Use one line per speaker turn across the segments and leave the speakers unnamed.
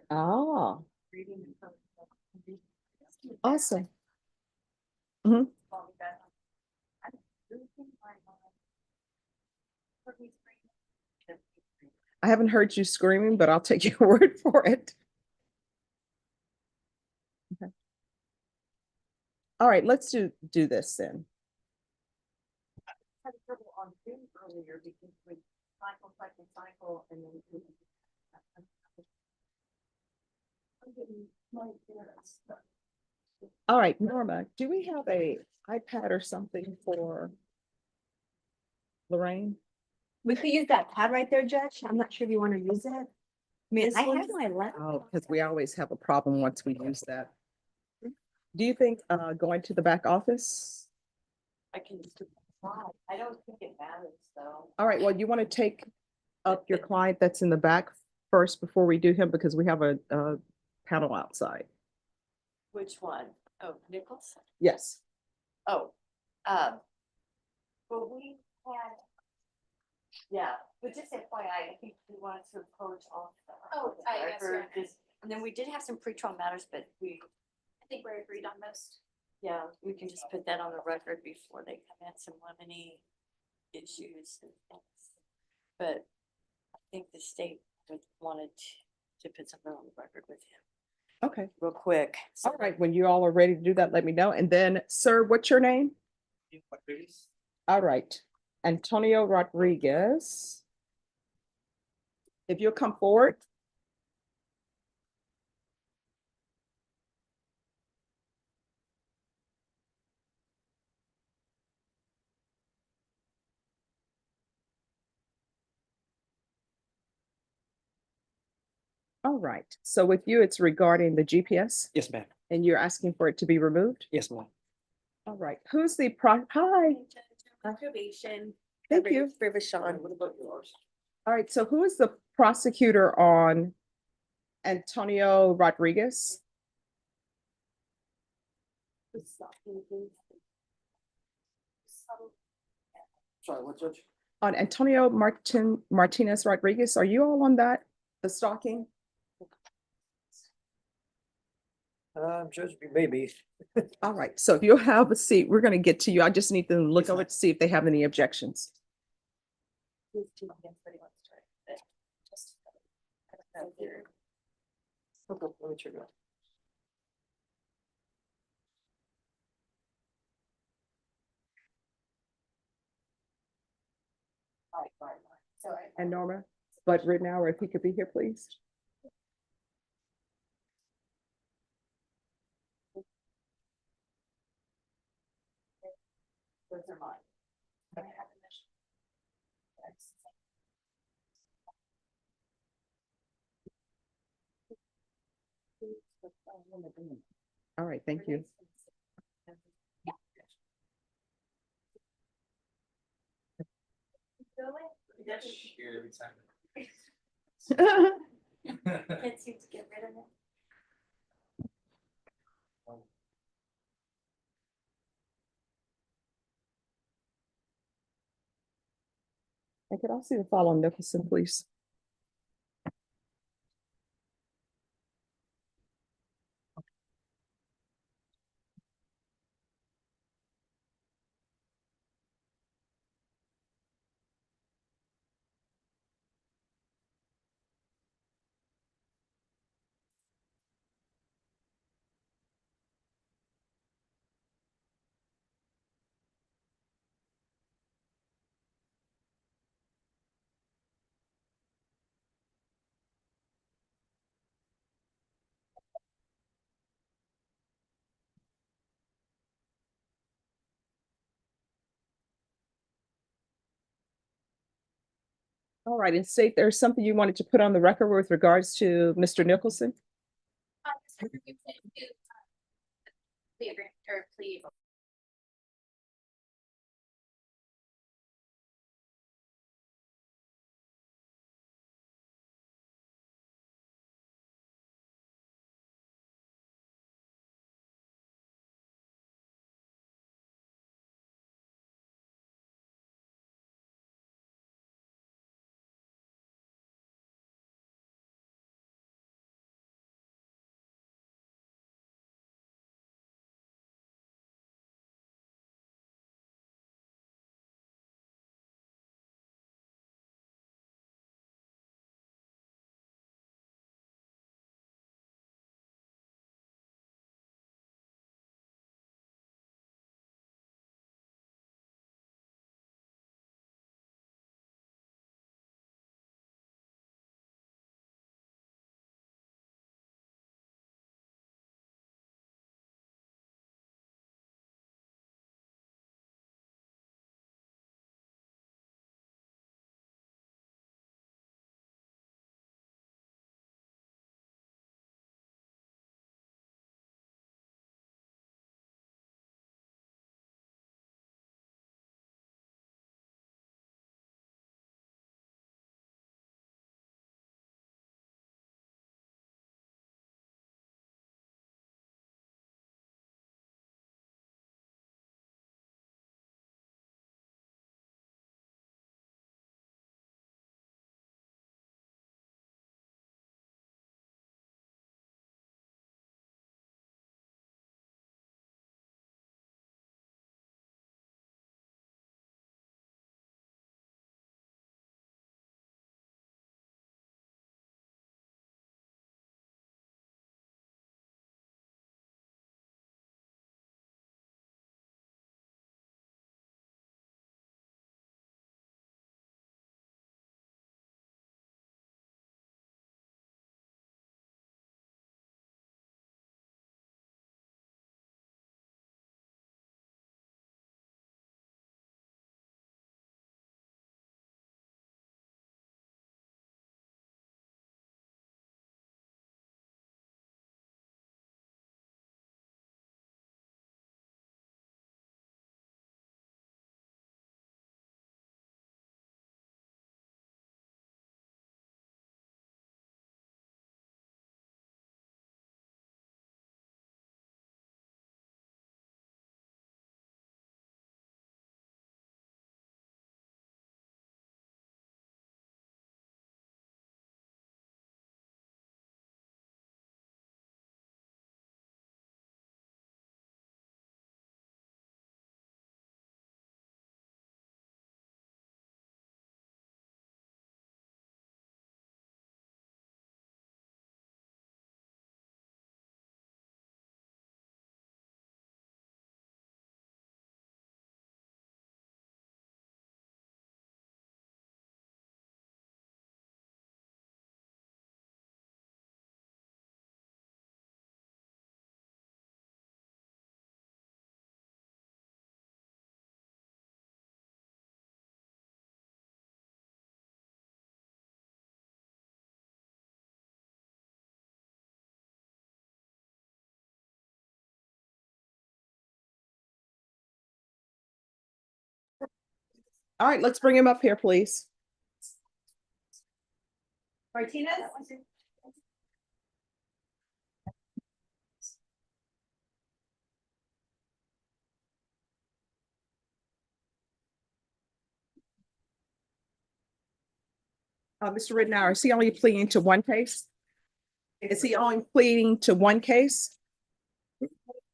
Oh, awesome. Mhm. I haven't heard you screaming, but I'll take your word for it. Okay. All right, let's do this then. Had trouble on Zoom earlier because we cycle, and then. All right, Norma, do we have a iPad or something for Lorraine?
We could use that pad right there, Judge. I'm not sure if you want to use it. I mean,
This
I have
one's-
my laptop.
Oh, because we always have a problem once we use that. Do you think going to the back office?
I can just try. I don't think it matters though.
All right, well, you want to take up your client that's in the back first before we do him because we have a panel outside.
Which one? Oh, Nichols?
Yes.
Oh, well, we had, yeah, but just FYI, I think we wanted to approach all.
Oh, I guess, yeah.
And then we did have some pre-trial matters, but
I think we're agreed on most.
yeah, we can just put that on the record before they come in, some lemony issues and things. But I think the state wanted to put something on the record with him
Okay.
real quick.
All right, when you all are ready to do that, let me know. And then, sir, what's your name? All right, Antonio Rodriguez. If you'll come forward. All right, so with you, it's regarding the GPS
Yes, ma'am.
and you're asking for it to be removed?
Yes, ma'am.
All right, who's the hi,
Probation.
thank you.
Presumption.
What about yours?
All right, so who is the prosecutor on Antonio Rodriguez?
Sorry, what judge?
On Antonio Martinez Rodriguez, are you all on that? The stalking?
Judge, maybe.
All right, so if you'll have a seat, we're gonna get to you. I just need to look over to see if they have any objections.
Okay, let me check it out.
And Norma, Bud Ridnour, if he could be here, please.
Those are mine.
All right, thank you.
Can't seem to get rid of it.
I could also see the file on Nicholson, please. All right, and state there's something you wanted to put on the record with regards to Mr. Nicholson?
Plea agreement or plea
All right, let's bring him up here, please.
Martinez?
Mr. Rittenhour, is he only pleading to one case? Is he only pleading to one case?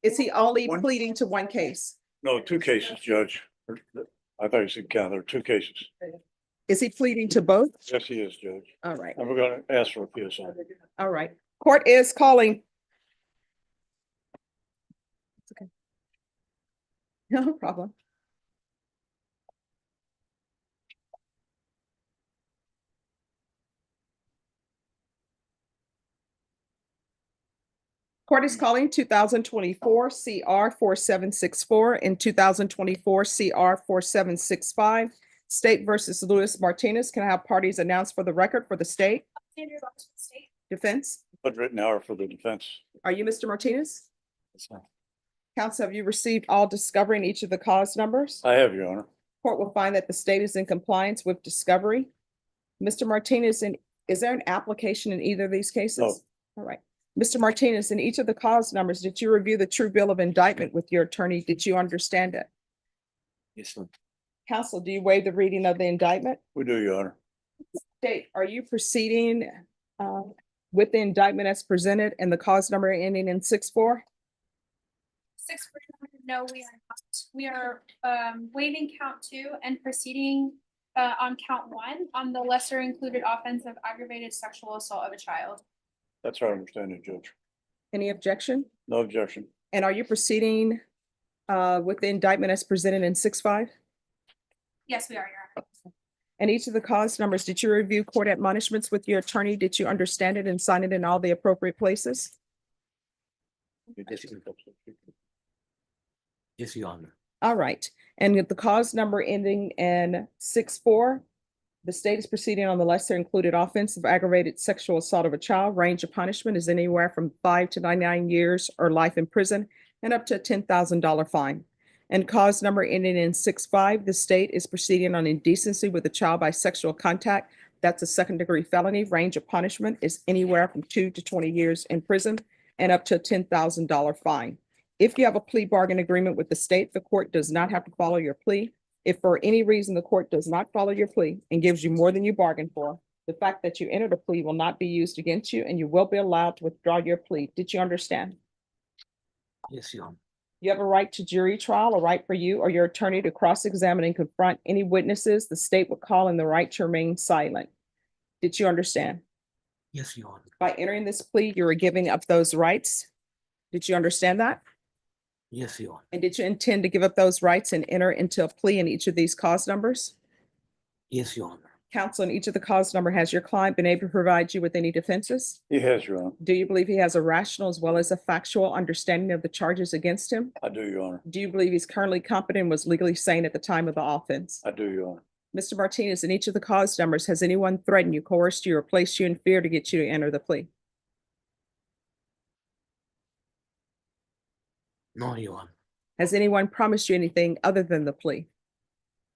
Is he only
One.
pleading to one case?
No, two cases, Judge. I thought you said count, there are two cases.
Is he pleading to both?
Yes, he is, Judge.
All right,
And we're gonna ask for a PSI.
all right. Court is calling. It's okay. No problem. Court is calling 2024 CR 4764 and 2024 CR 4765. State versus Luis Martinez. Can I have parties announced for the record for the state?
Sandra Box from the state.
Defense?
But written hour for the defense.
Are you Mr. Martinez? Counsel, have you received all discovery in each of the cause numbers?
I have, Your Honor.
Court will find that the state is in compliance with discovery. Mr. Martinez, is there an application in either of these cases?
No.
All right. Mr. Martinez, in each of the cause numbers, did you review the true bill of indictment with your attorney? Did you understand it?
Yes, sir.
Counsel, do you waive the reading of the indictment?
We do, Your Honor.
State, are you proceeding with the indictment as presented and the cause number ending in 6-4?
6, no, we are not. We are waiving count 2 and proceeding on count 1 on the lesser included offense of aggravated sexual assault of a child.
That's our understanding, Judge.
Any objection?
No objection.
And are you proceeding with the indictment as presented in 6-5?
Yes, we are, Your Honor.
And each of the cause numbers, did you review court admonishments with your attorney? Did you understand it and sign it in all the appropriate places?
Yes, Your Honor.
All right. And with the cause number ending in 6-4, the state is proceeding on the lesser included offense of aggravated sexual assault of a child. Range of punishment is anywhere from 5 to 99 years or life in prison and up to a $10,000 fine. And cause number ending in 6-5, the state is proceeding on indecency with a child by sexual contact. That's a second-degree felony. Range of punishment is anywhere from 2 to 20 years in prison and up to a $10,000 fine. If you have a plea bargain agreement with the state, the court does not have to follow your plea. If for any reason the court does not follow your plea and gives you more than you bargained for, the fact that you entered a plea will not be used against you and you will be allowed to withdraw your plea. Did you understand?
Yes, Your Honor.
You have a right to jury trial, a right for you or your attorney to cross-examine and confront any witnesses the state would call, and the right to remain silent. Did you understand?
Yes, Your Honor.
By entering this plea, you are giving up those rights. Did you understand that?
Yes, Your Honor.
And did you intend to give up those rights and enter into a plea in each of these cause numbers?
Yes, Your Honor.
Counsel, in each of the cause number, has your client been able to provide you with any defenses?
He has, Your Honor.
Do you believe he has a rational as well as a factual understanding of the charges against him?
I do, Your Honor.
Do you believe he's currently competent and was legally sane at the time of the offense?
I do, Your Honor.
Mr. Martinez, in each of the cause numbers, has anyone threatened you, coerced you, or placed you in fear to get you to enter the plea?
No, Your Honor.
Has anyone promised you anything other than the plea?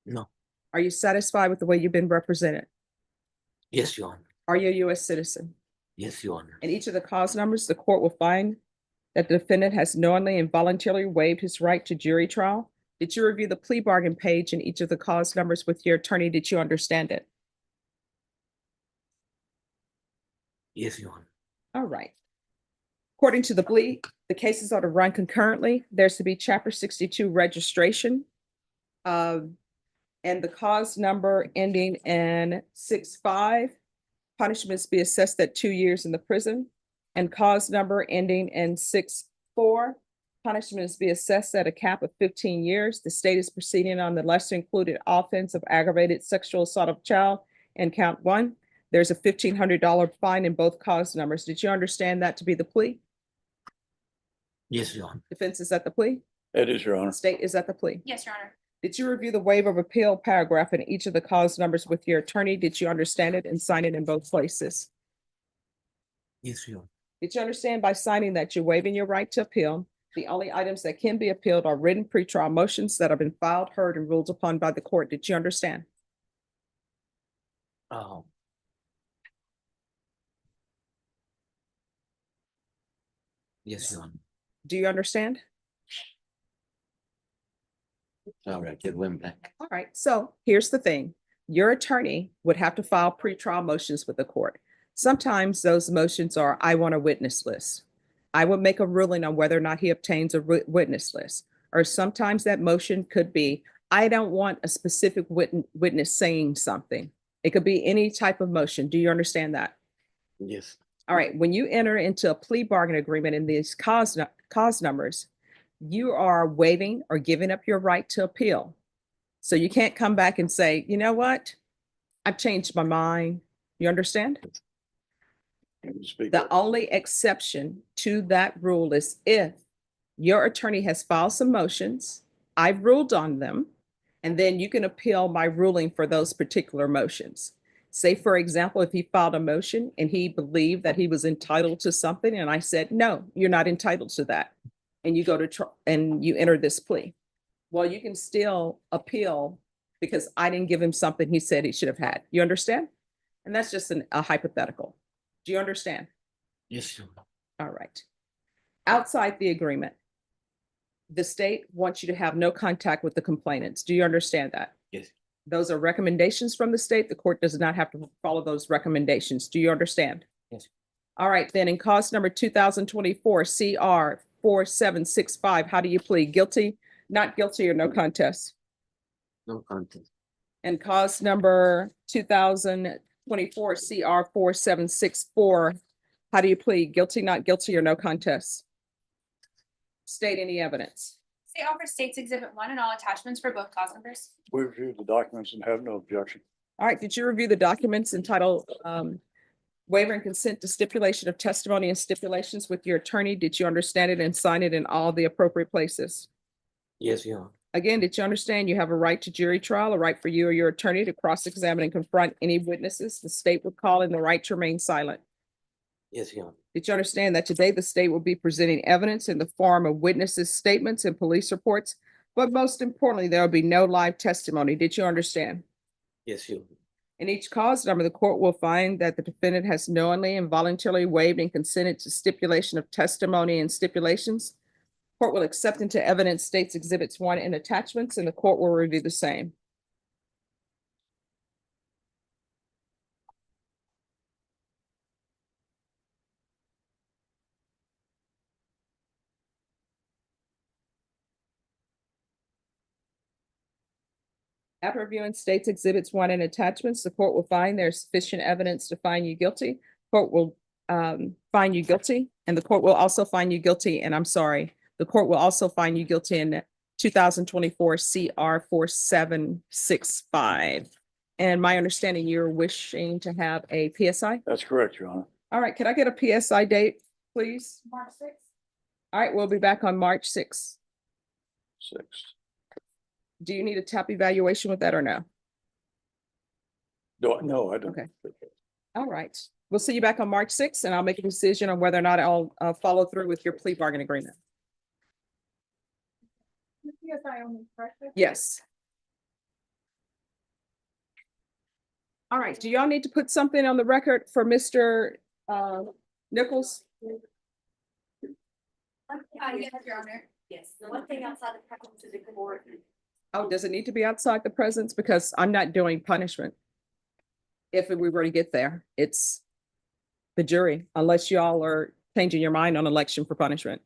No.
Are you satisfied with the way you've been represented?
Yes, Your Honor.
Are you a U.S. citizen?
Yes, Your Honor.
In each of the cause numbers, the court will find that the defendant has knowingly and voluntarily waived his right to jury trial. Did you review the plea bargain page in each of the cause numbers with your attorney? Did you understand it?
Yes, Your Honor.
All right. According to the plea, the cases are to run concurrently. There's to be Chapter 62 registration. And the cause number ending in 6-5, punishments be assessed at 2 years in the prison. And cause number ending in 6-4, punishments be assessed at a cap of 15 years. The state is proceeding on the lesser included offense of aggravated sexual assault of child and count 1. There's a $1,500 fine in both cause numbers. Did you understand that to be the plea?
Yes, Your Honor.
Defense is at the plea?
It is, Your Honor.
State is at the plea?
Yes, Your Honor.
Did you review the waiver of appeal paragraph in each of the cause numbers with your attorney? Did you understand it and sign it in both places?
Yes, Your Honor.
Did you understand by signing that you're waiving your right to appeal The only items that can be appealed are written pretrial motions that have been filed, heard, and ruled upon by the court. Did you understand?
Oh. Yes, Your Honor.
Do you understand?
All right, it went back.
All right, so here's the thing. Your attorney would have to file pretrial motions with the court. Sometimes those motions are, I want a witness list. I would make a ruling on whether or not he obtains a witness list. Or sometimes that motion could be, I don't want a specific witness saying something. It could be any type of motion. Do you understand that?
Yes.
All right, when you enter into a plea bargain agreement in these cause numbers, you are waiving or giving up your right to appeal. So you can't come back and say, you know what? I've changed my mind. You understand?
You can speak
The
up.
only exception to that rule is if your attorney has filed some motions, I've ruled on them, and then you can appeal my ruling for those particular motions. Say, for example, if he filed a motion and he believed that he was entitled to something, and I said, no, you're not entitled to that. And you go to and you enter this plea. Well, you can still appeal because I didn't give him something he said he should have had. You understand? And that's just a hypothetical. Do you understand?
Yes, Your Honor.
All right. Outside the agreement, the state wants you to have no contact with the complainants. Do you understand that?
Yes.
Those are recommendations from the state. The court does not have to follow those recommendations. Do you understand?
Yes.
All right, then in cause number 2024 CR 4765, how do you plead? Guilty, not guilty, or no contest?
No contest.
And cause number 2024 CR 4764, how do you plead? Guilty, not guilty, or no contest? State any evidence.
State offers States Exhibit 1 and all attachments for both cause numbers.
We reviewed the documents and have no objection.
All right, did you review the documents entitled waiver and consent to stipulation of testimony and stipulations with your attorney? Did you understand it and sign it in all the appropriate places?
Yes, Your Honor.
Again, did you understand you have a right to jury trial, a right for you or your attorney to cross-examine and confront any witnesses the state would call, and the right to remain silent?
Yes, Your Honor.
Did you understand that today the state will be presenting evidence in the form of witnesses' statements and police reports? But most importantly, there will be no live testimony. Did you understand?
Yes, Your Honor.
In each cause number, the court will find that the defendant has knowingly and voluntarily waived and consented to stipulation of testimony and stipulations. Court will accept into evidence States Exhibits 1 and attachments, and the court will review the same. After reviewing States Exhibits 1 and attachments, the court will find there is sufficient evidence to find you guilty. Court will find you guilty, and the court will also find you guilty, and I'm sorry, the court will also find you guilty in 2024 CR 4765. And my understanding, you're wishing to have a PSI?
That's correct, Your Honor.
All right, can I get a PSI date, please?
March 6th.
All right, we'll be back on March 6th.
6.
Do you need a TAP evaluation with that or no?
No, I don't.
Okay. All right. We'll see you back on March 6th, and I'll make a decision on whether or not I'll follow through with your plea bargain agreement. Yes. All right. Do y'all need to put something on the record for Mr. Nichols?
Yes, Your Honor.
Yes, the one thing outside the presence of the court.
Oh, does it need to be outside the presence? Because I'm not doing punishment. If we were to get there, it's the jury, unless y'all are changing your mind on election for punishment.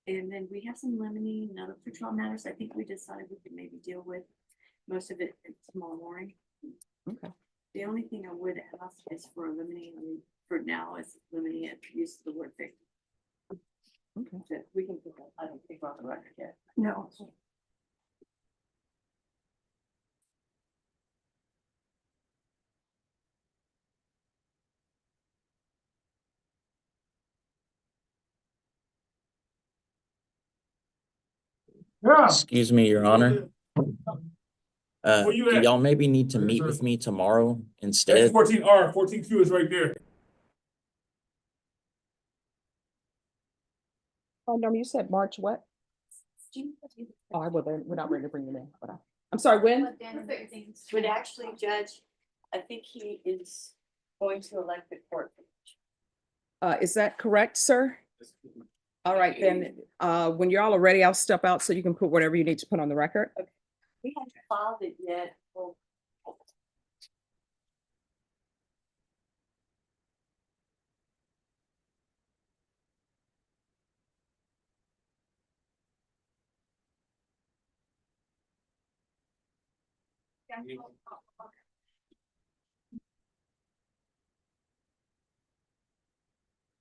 And then we have some lemony and other patrol matters. I think we decided we could maybe deal with most of it tomorrow morning.
Okay.
The only thing I would ask is for a lemony, for now is lemony and use of the word victim.
Okay.
That we can put that, I don't think we're on the record yet.
No.
Excuse me, Your Honor.
Where you at?
Y'all maybe need to meet with me tomorrow instead.
14R, 14Q is right there.
Oh, no, you said March what? Oh, well, then we're not ready to bring them in, but I'm sorry, when?
But actually, Judge, I think he is going to elect the court.
Is that correct, sir? All right, then, when y'all are ready, I'll step out so you can put whatever you need to put on the record.
We haven't filed it yet. Well,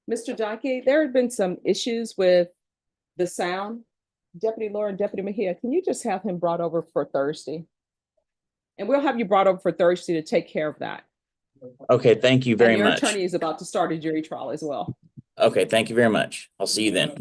Mr. Jockey, there have been some issues with the sound. Deputy Laura and Deputy Mejia, can you just have him brought over for Thursday? And we'll have you brought over for Thursday to take care of that.
Okay, thank you very
And your
much.
attorney is about to start a jury trial as well.
Okay, thank you very much. I'll see you then.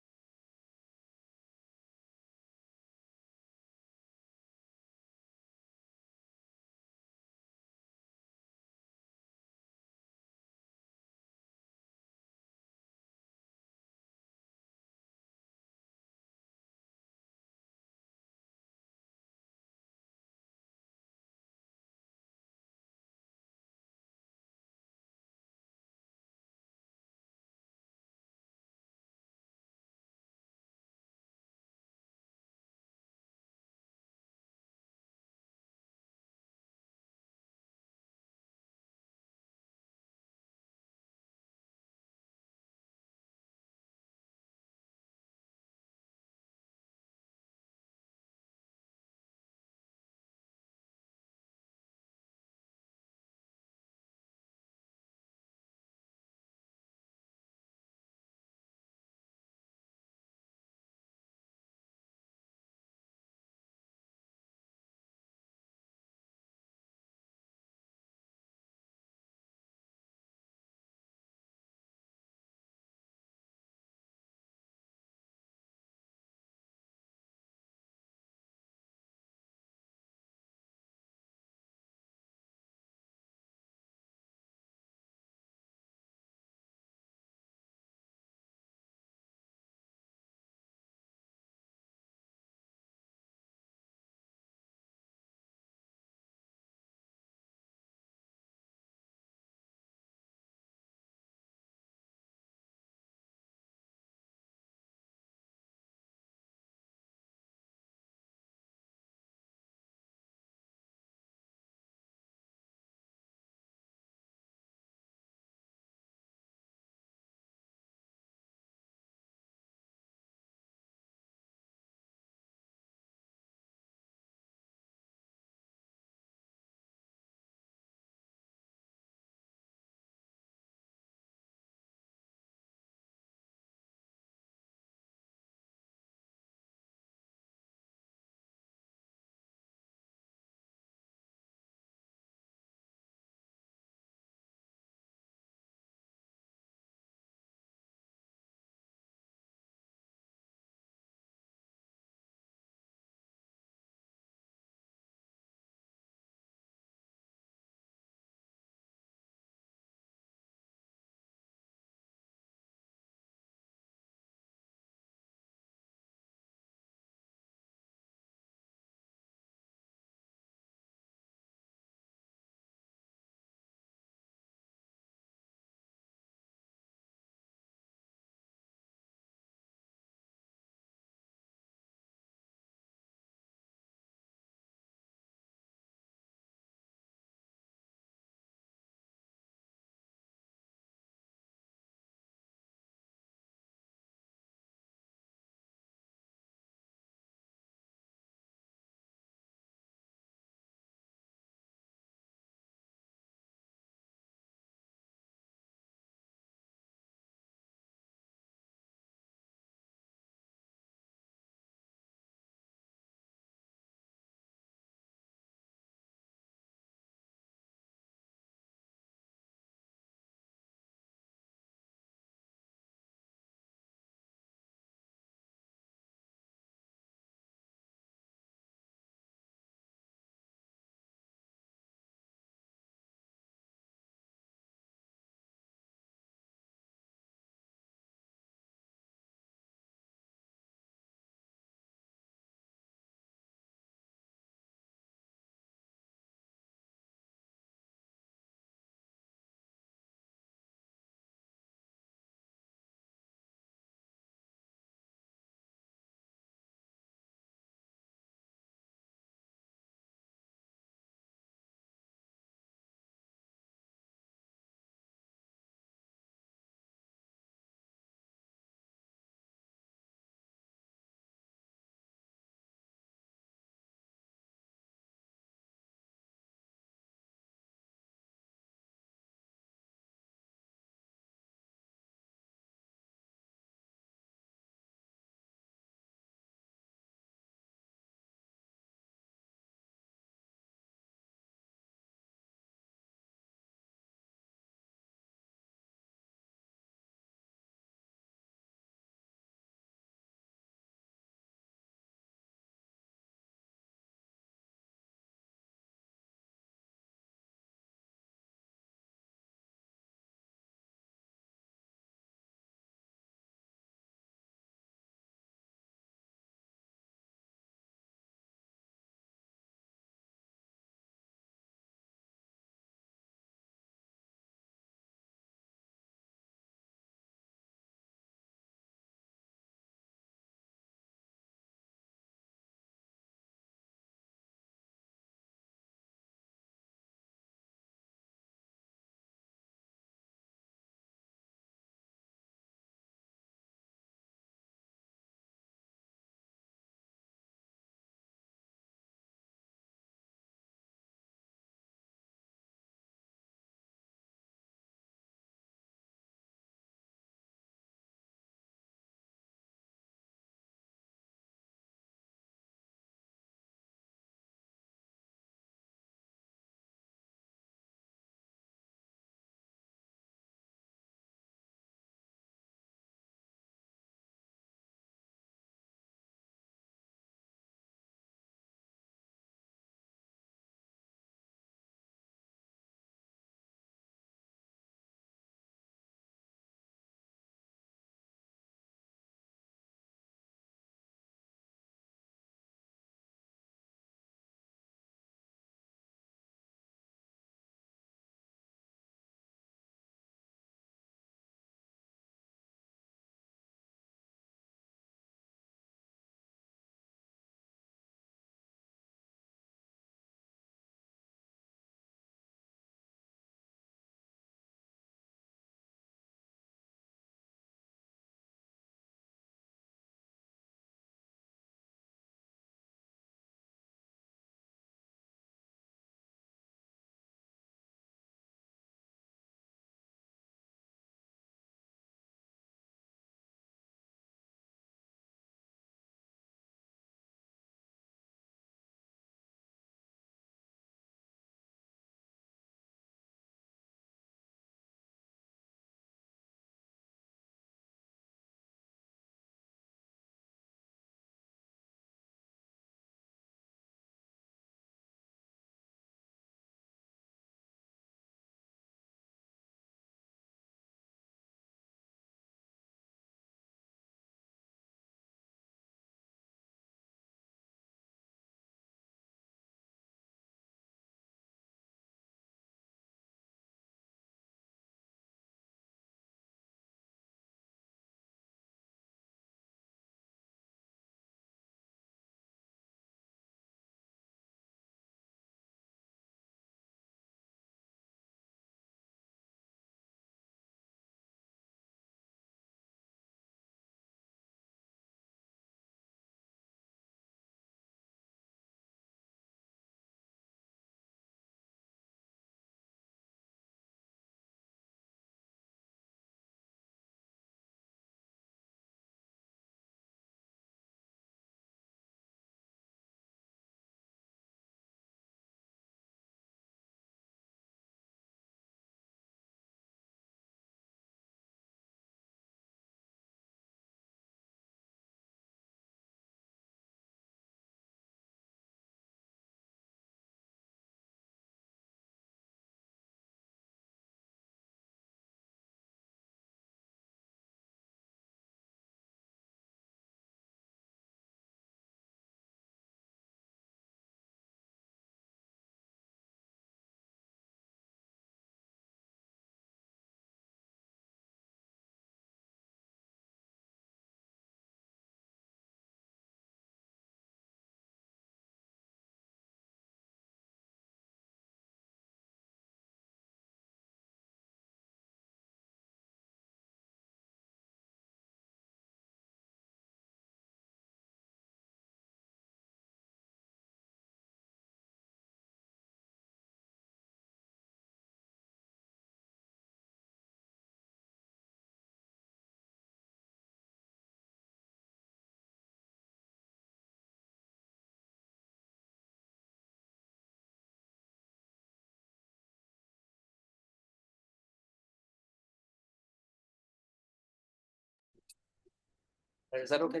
Is that okay?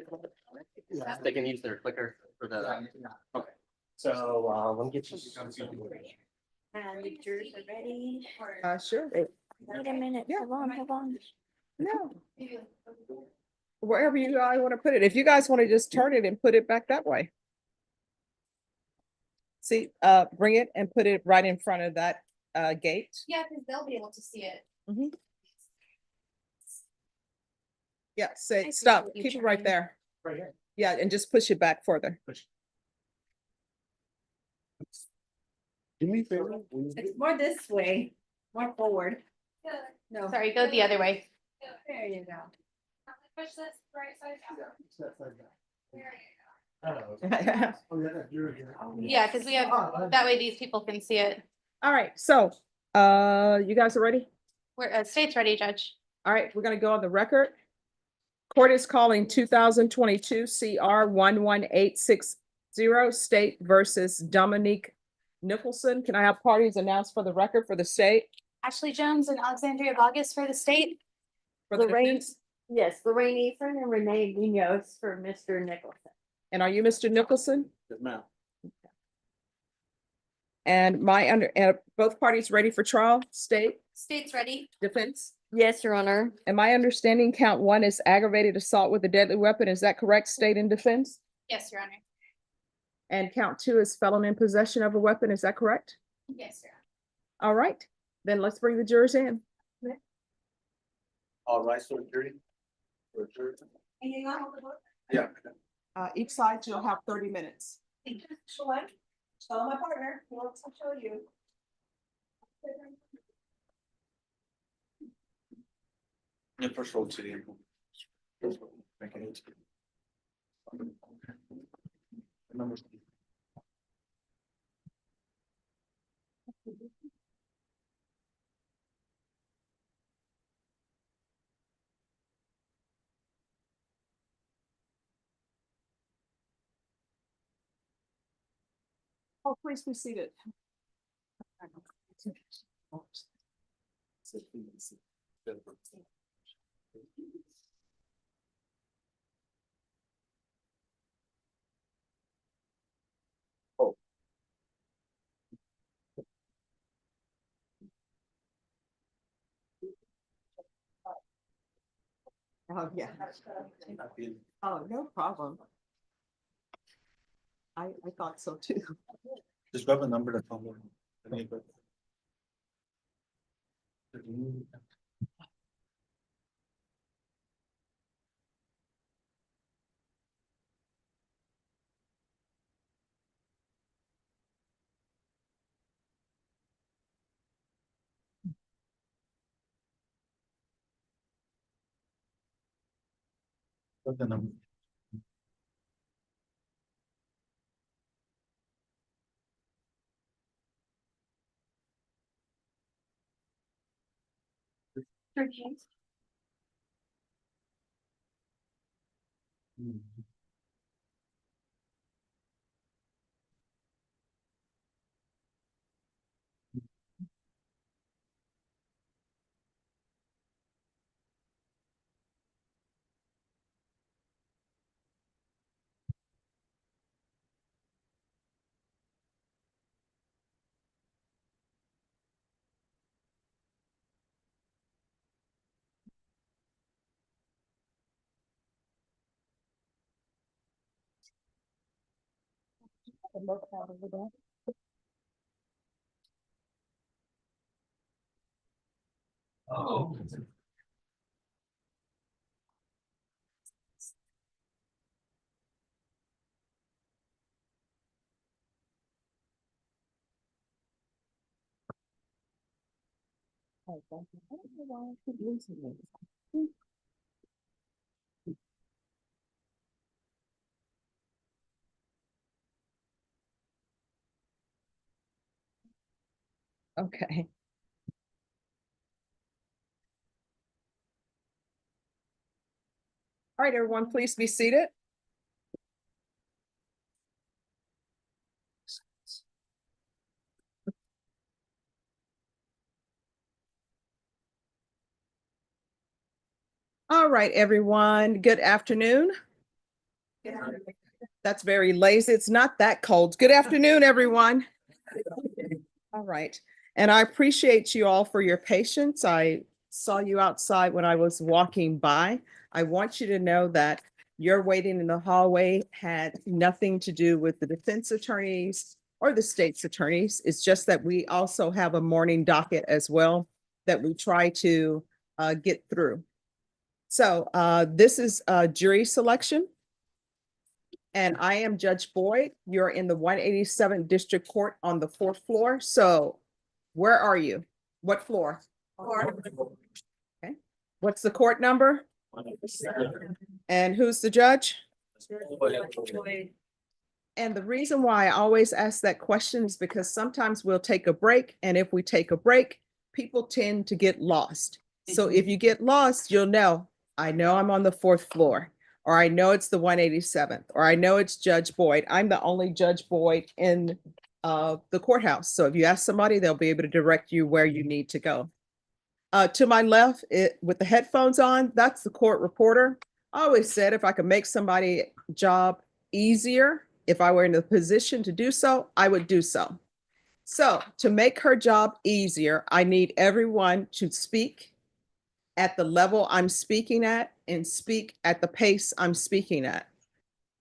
Yeah.
They can use their clicker for the. Okay. So, let me get you.
And the jurors are ready.
Sure.
Wait a minute,
Yeah.
hold on.
No. Wherever you guys want to put it. If you guys want to just turn it and put it back that way. See, bring it and put it right in front of that gate.
Yeah, because they'll be able to see it.
Yeah, say,
see
stop,
what you're
keep it right
trying.
there.
Right here.
Yeah, and just push it back further.
Do me a favor.
It's more this way, more forward. No.
Sorry, go the other way.
There you go.
Push this right side Yeah, because we have, that way these people can see it.
All right, so, you guys are ready?
We're, state's ready, Judge.
All right, we're gonna go on the record. Court is calling 2022 CR 11860 State versus Dominique Nicholson. Can I have parties announced for the record for the state?
Ashley Jones and Alexandria Bogus for the state.
For the
Lorraine.
defense?
Yes, Lorraine Ephron and Renee Munoz for Mr. Nicholson.
And are you Mr. Nicholson?
Yes, ma'am.
And both parties ready for trial, state,
State's ready.
defense?
Yes, Your Honor.
And my understanding, count one is aggravated assault with a deadly weapon. Is that correct, state and defense?
Yes, Your Honor.
And count two is felon in possession of a weapon. Is that correct?
Yes, Your Honor.
All right, then let's bring the jurors in.
All right, so jury.
Hanging on hold the book.
Yeah.
Each side, you'll have 30 minutes.
Show my partner, he wants to show you.
Yeah, first roll city. Numbers.
Oh, please be seated. Oh, yeah. Oh, no problem. I thought so too.
Just grab a number to come. What's the number? Oh.
Okay. All right, everyone, please be seated. All right, everyone. Good afternoon. That's very lazy. It's not that cold. Good afternoon, everyone. All right. And I appreciate you all for your patience. I saw you outside when I was walking by. I want you to know that your waiting in the hallway had nothing to do with the defense attorneys or the state's attorneys. It's just that we also have a morning docket as well that we try to get through. So this is jury selection. And I am Judge Boyd. You're in the 187th District Court on the 4th floor. So where are you? What floor? Okay. What's the court number? And who's the judge? And the reason why I always ask that question is because sometimes we'll take a break. And if we take a break, people tend to get lost. So if you get lost, you'll know, I know I'm on the 4th floor, or I know it's the 187th, or I know it's Judge Boyd. I'm the only Judge Boyd in the courthouse. So if you ask somebody, they'll be able to direct you where you need to go. To my left, with the headphones on, that's the court reporter. I always said if I could make somebody's job easier, if I were in a position to do so, I would do so. So to make her job easier, I need everyone to speak at the level I'm speaking at and speak at the pace I'm speaking at.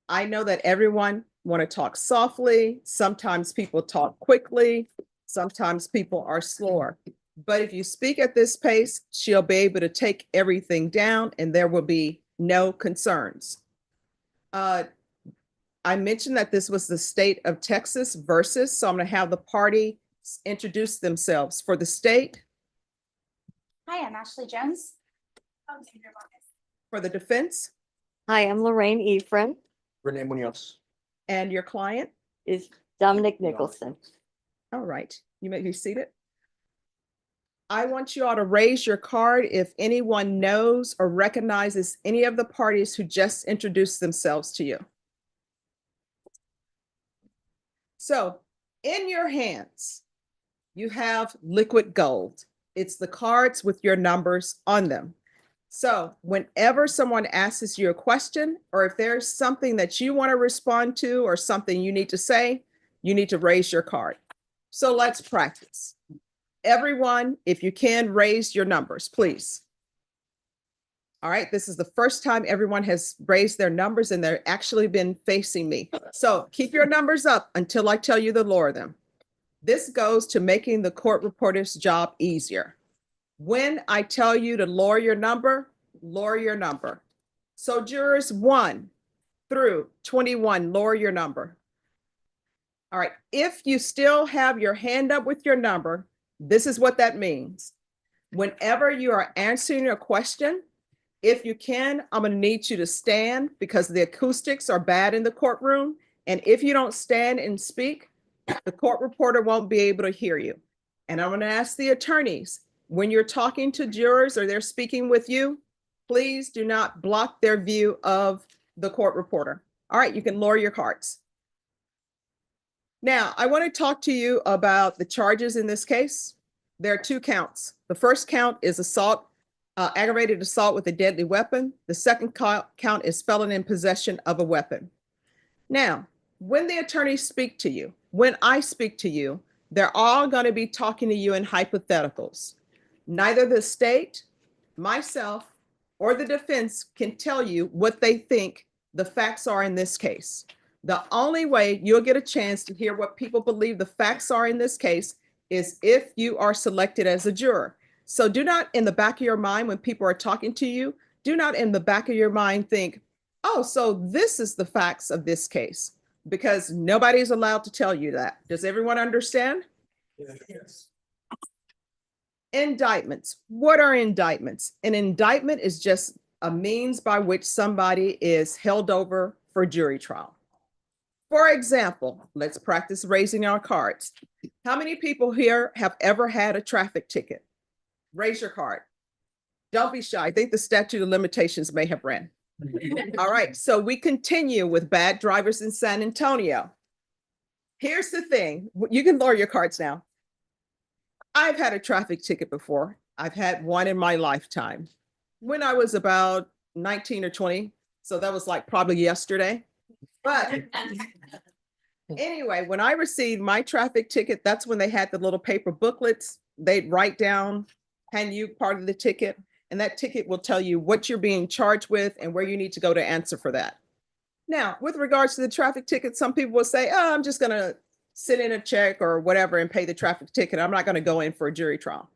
I know that everyone want to talk softly. Sometimes people talk quickly. Sometimes people are slower. But if you speak at this pace, she'll be able to take everything down and there will be no concerns. I mentioned that this was the state of Texas versus, so I'm going to have the party introduce themselves. For the state.
Hi, I'm Ashley Jones.
For the defense.
Hi, I'm Lorraine Ephraim.
Renee Munoz.
And your client.
Is Dominic Nicholson.
All right, you may be seated. I want you all to raise your card if anyone knows or recognizes any of the parties who just introduced themselves to you. So in your hands, you have liquid gold. It's the cards with your numbers on them. So whenever someone asks you a question, or if there's something that you want to respond to or something you need to say, you need to raise your card. So let's practice. Everyone, if you can, raise your numbers, please. All right, this is the first time everyone has raised their numbers and they're actually been facing me. So keep your numbers up until I tell you to lower them. This goes to making the court reporter's job easier. When I tell you to lower your number, lower your number. So jurors 1 through 21, lower your number. All right, if you still have your hand up with your number, this is what that means. Whenever you are answering a question, if you can, I'm going to need you to stand because the acoustics are bad in the courtroom. And if you don't stand and speak, the court reporter won't be able to hear you. And I'm going to ask the attorneys, when you're talking to jurors or they're speaking with you, please do not block their view of the court reporter. All right, you can lower your cards. Now, I want to talk to you about the charges in this case. There are 2 counts. The first count is assault, aggravated assault with a deadly weapon. The second count is felon in possession of a weapon. Now, when the attorneys speak to you, when I speak to you, they're all going to be talking to you in hypotheticals. Neither the state, myself, or the defense can tell you what they think the facts are in this case. The only way you'll get a chance to hear what people believe the facts are in this case is if you are selected as a juror. So do not in the back of your mind when people are talking to you, do not in the back of your mind think, oh, so this is the facts of this case, because nobody's allowed to tell you that. Does everyone understand?
Yes.
Indictments. What are indictments? An indictment is just a means by which somebody is held over for jury trial. For example, let's practice raising our cards. How many people here have ever had a traffic ticket? Raise your card. Don't be shy. I think the statute of limitations may have ran. All right, so we continue with bad drivers in San Antonio. Here's the thing. You can lower your cards now. I've had a traffic ticket before. I've had one in my lifetime. when I was about 19 or 20. So that was like probably yesterday. But anyway, when I received my traffic ticket, that's when they had the little paper booklets. They'd write down, hand you part of the ticket, and that ticket will tell you what you're being charged with and where you need to go to answer for that. Now, with regards to the traffic ticket, some people will say, oh, I'm just going to send in a check or whatever and pay the traffic ticket. I'm not going to go in for a jury trial.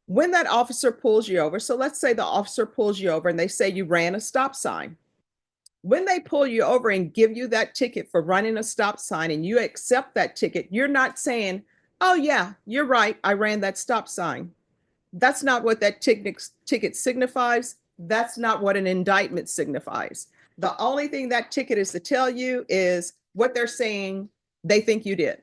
When that officer pulls you over, so let's say the officer pulls you over and they say you ran a stop sign. When they pull you over and give you that ticket for running a stop sign and you accept that ticket, you're not saying, oh yeah, you're right, I ran that stop sign. That's not what that ticket signifies. That's not what an indictment signifies. The only thing that ticket is to tell you is what they're saying they think you did.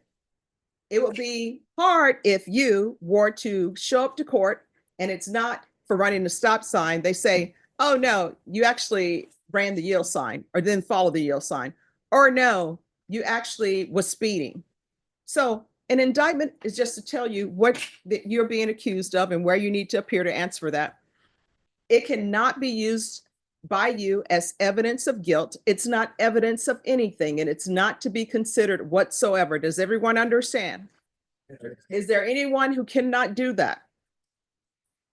It would be hard if you were to show up to court and it's not for running the stop sign. They say, oh no, you actually ran the yield sign or didn't follow the yield sign, or no, you actually was speeding. So an indictment is just to tell you what you're being accused of and where you need to appear to answer for that. It cannot be used by you as evidence of guilt. It's not evidence of anything, and it's not to be considered whatsoever. Does everyone understand? Is there anyone who cannot do that?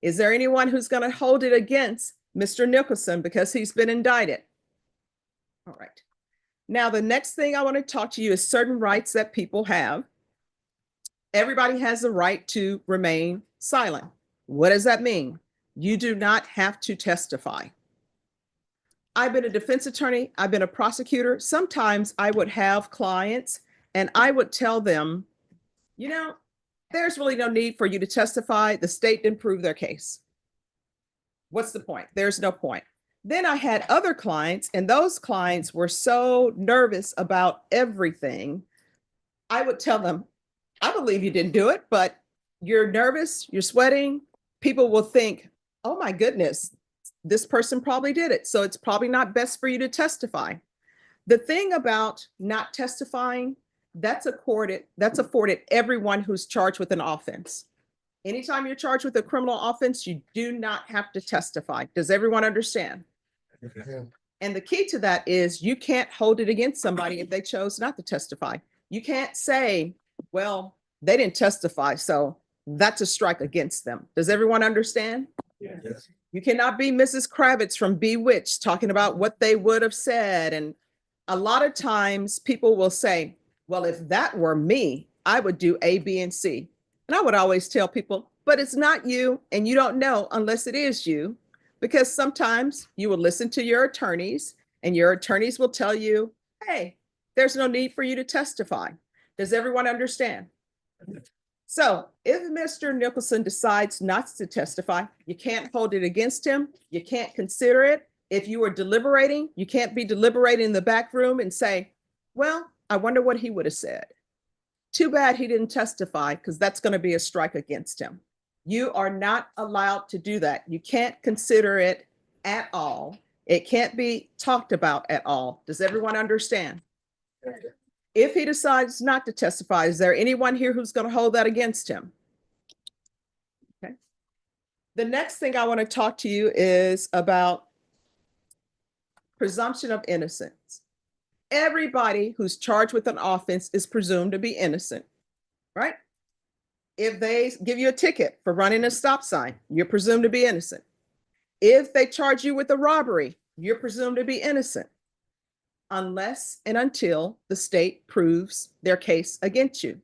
Is there anyone who's going to hold it against Mr. Nicholson because he's been indicted? All right. Now, the next thing I want to talk to you is certain rights that people have. Everybody has the right to remain silent. What does that mean? You do not have to testify. I've been a defense attorney. I've been a prosecutor. Sometimes I would have clients and I would tell them, you know, there's really no need for you to testify. The state didn't prove their case. What's the point? There's no point. Then I had other clients, and those clients were so nervous about everything. I would tell them, I believe you didn't do it, but you're nervous, you're sweating. People will think, oh my goodness, this person probably did it. So it's probably not best for you to testify. The thing about not testifying, that's afforded everyone who's charged with an offense. Anytime you're charged with a criminal offense, you do not have to testify. Does everyone understand? And the key to that is you can't hold it against somebody if they chose not to testify. You can't say, well, they didn't testify, so that's a strike against them. Does everyone understand?
Yes.
You cannot be Mrs. Kravitz from Bewitched talking about what they would have said. And a lot of times people will say, well, if that were me, I would do A, B, and C. And I would always tell people, but it's not you, and you don't know unless it is you, because sometimes you will listen to your attorneys and your attorneys will tell you, hey, there's no need for you to testify. Does everyone understand? So if Mr. Nicholson decides not to testify, you can't hold it against him. You can't consider it. If you were deliberating, you can't be deliberating in the back room and say, well, I wonder what he would have said. Too bad he didn't testify, because that's going to be a strike against him. You are not allowed to do that. You can't consider it at all. It can't be talked about at all. Does everyone understand? If he decides not to testify, is there anyone here who's going to hold that against him? Okay. The next thing I want to talk to you is about presumption of innocence. Everybody who's charged with an offense is presumed to be innocent, right? If they give you a ticket for running a stop sign, you're presumed to be innocent. If they charge you with a robbery, you're presumed to be innocent, unless and until the state proves their case against you.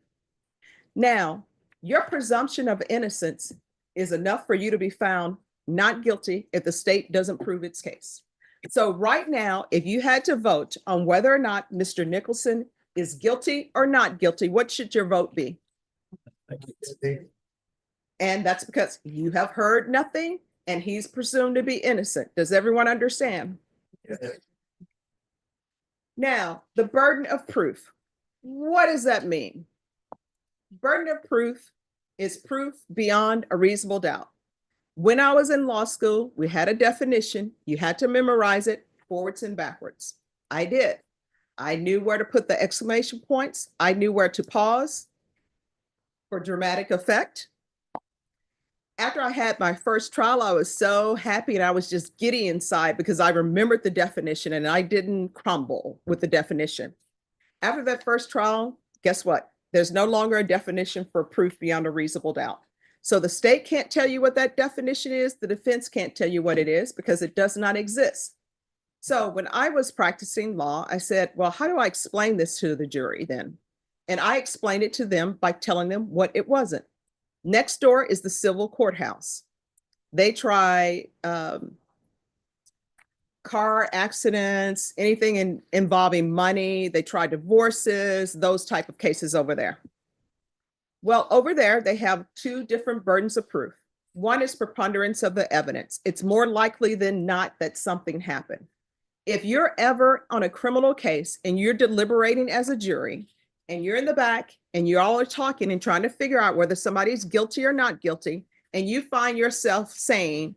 Now, your presumption of innocence is enough for you to be found not guilty if the state doesn't prove its case. So right now, if you had to vote on whether or not Mr. Nicholson is guilty or not guilty, what should your vote be? And that's because you have heard nothing and he's presumed to be innocent. Does everyone understand?
Yes.
Now, the burden of proof. What does that mean? Burden of proof is proof beyond a reasonable doubt. When I was in law school, we had a definition. You had to memorize it forwards and backwards. I did. I knew where to put the exclamation points. I knew where to pause for dramatic effect. After I had my first trial, I was so happy and I was just giddy inside because I remembered the definition and I didn't crumble with the definition. After that first trial, guess what? There's no longer a definition for proof beyond a reasonable doubt. So the state can't tell you what that definition is. The defense can't tell you what it is because it does not exist. So when I was practicing law, I said, well, how do I explain this to the jury then? And I explained it to them by telling them what it wasn't. Next door is the civil courthouse. They try car accidents, anything involving money. They try divorces, those type of cases over there. Well, over there, they have two different burdens of proof. One is preponderance of the evidence. It's more likely than not that something happened. If you're ever on a criminal case and you're deliberating as a jury and you're in the back and you all are talking and trying to figure out whether somebody's guilty or not guilty, and you find yourself saying,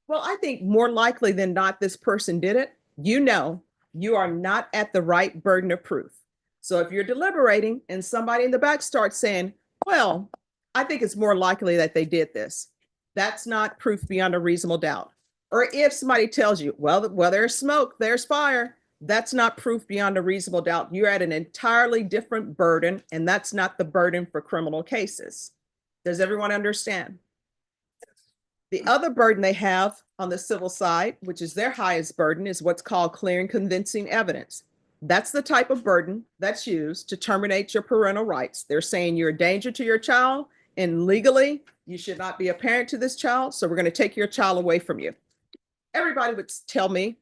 well, I think more likely than not this person did it, you know you are not at the right burden of proof. So if you're deliberating and somebody in the back starts saying, well, I think it's more likely that they did this, that's not proof beyond a reasonable doubt. Or if somebody tells you, well, there's smoke, there's fire, that's not proof beyond a reasonable doubt. You're at an entirely different burden, and that's not the burden for criminal cases. Does everyone understand? The other burden they have on the civil side, which is their highest burden, is what's called clear and convincing evidence. That's the type of burden that's used to terminate your parental rights. They're saying you're a danger to your child, and legally, you should not be a parent to this child, so we're going to take your child away from you. Everybody would tell me,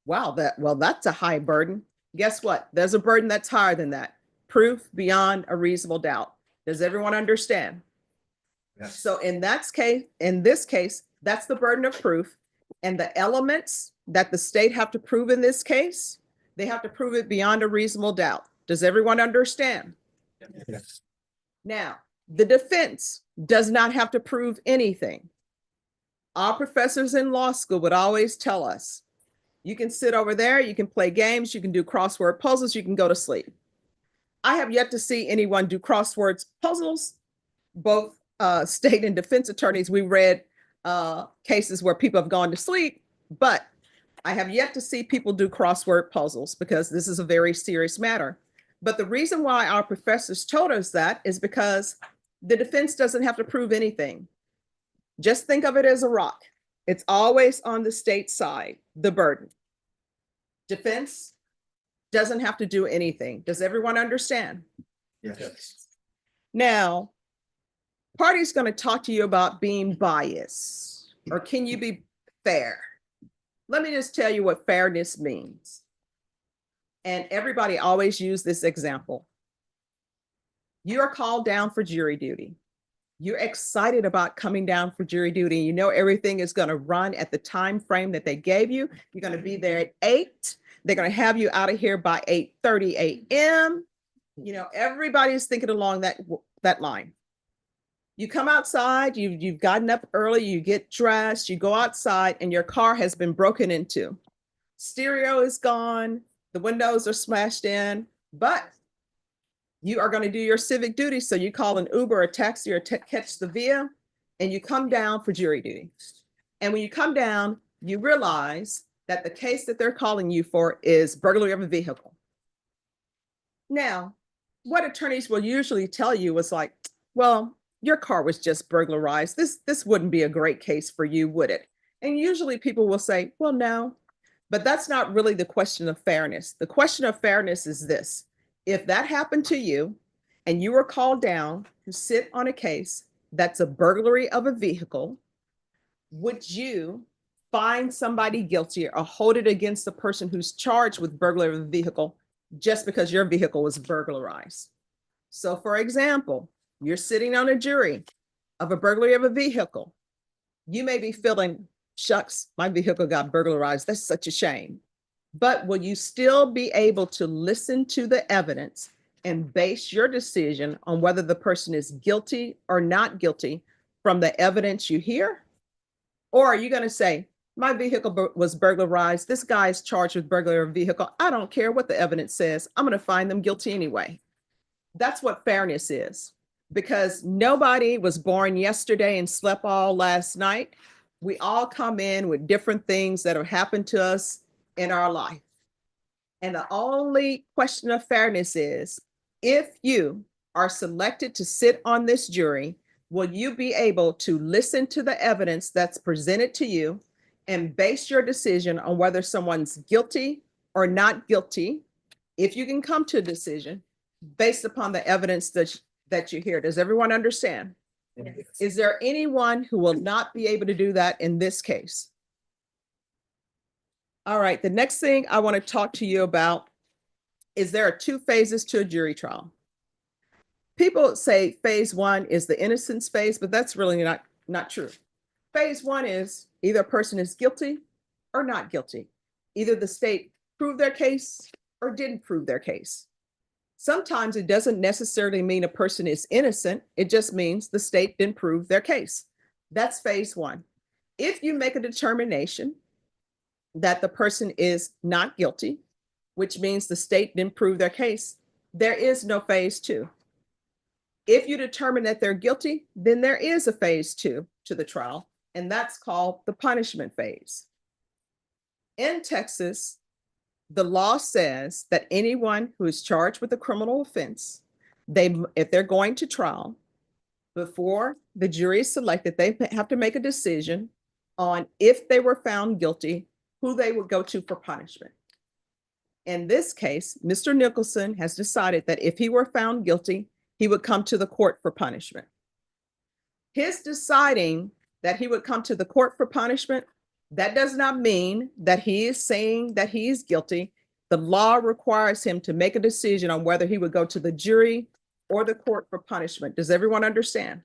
wow, that's a high burden. Guess what? There's a burden that's higher than that. Proof beyond a reasonable doubt. Does everyone understand? Yes. So in this case, that's the burden of proof. And the elements that the state have to prove in this case, they have to prove it beyond a reasonable doubt. Does everyone understand? Yes. Now, the defense does not have to prove anything. Our professors in law school would always tell us, you can sit over there, you can play games, you can do crossword puzzles, you can go to sleep. I have yet to see anyone do crossword puzzles. Both state and defense attorneys, we read cases where people have gone to sleep, but I have yet to see people do crossword puzzles because this is a very serious matter. But the reason why our professors told us that is because the defense doesn't have to prove anything. Just think of it as a rock. It's always on the state side, the burden. Defense doesn't have to do anything. Does everyone understand? Yes. Now, party's going to talk to you about being biased, or can you be fair? Let me just tell you what fairness means. And everybody always use this example. You are called down for jury duty. You're excited about coming down for jury duty. You know everything is going to run at the time frame that they gave you. You're going to be there at 8. They're going to have you out of here by 8:30 a.m. You know, everybody's thinking along that line. You come outside, you've gotten up early, you get dressed, you go outside, and your car has been broken into. Stereo is gone, the windows are smashed in, but you are going to do your civic duty. So you call an Uber, a taxi, or catch the via, and you come down for jury duty. And when you come down, you realize that the case that they're calling you for is burglary of a vehicle. Now, what attorneys will usually tell you is like, well, your car was just burglarized. This wouldn't be a great case for you, would it? And usually people will say, well, no, but that's not really the question of fairness. The question of fairness is this. If that happened to you and you were called down to sit on a case that's a burglary of a vehicle, would you find somebody guilty or hold it against the person who's charged with burglary of a vehicle just because your vehicle was burglarized? So for example, you're sitting on a jury of a burglary of a vehicle. You may be feeling, shucks, my vehicle got burglarized. That's such a shame. But will you still be able to listen to the evidence and base your decision on whether the person is guilty or not guilty from the evidence you hear? Or are you going to say, my vehicle was burglarized. This guy is charged with burglary of a vehicle. I don't care what the evidence says. I'm going to find them guilty anyway. That's what fairness is. because nobody was born yesterday and slept all last night. We all come in with different things that have happened to us in our life. And the only question of fairness is, if you are selected to sit on this jury, will you be able to listen to the evidence that's presented to you and base your decision on whether someone's guilty or not guilty, if you can come to a decision based upon the evidence that you hear? Does everyone understand? Is there anyone who will not be able to do that in this case? All right, the next thing I want to talk to you about is there are two phases to a jury trial. People say phase one is the innocence phase, but that's really not true. Phase one is either a person is guilty or not guilty. Either the state proved their case or didn't prove their case. Sometimes it doesn't necessarily mean a person is innocent. It just means the state didn't prove their case. That's phase one. If you make a determination that the person is not guilty, which means the state didn't prove their case, there is no phase two. If you determine that they're guilty, then there is a phase two to the trial, and that's called the punishment phase. In Texas, the law says that anyone who is charged with a criminal offense, if they're going to trial, before the jury is selected, they have to make a decision on if they were found guilty, who they would go to for punishment. In this case, Mr. Nicholson has decided that if he were found guilty, he would come to the court for punishment. His deciding that he would come to the court for punishment, that does not mean that he is saying that he is guilty. The law requires him to make a decision on whether he would go to the jury or the court for punishment. Does everyone understand?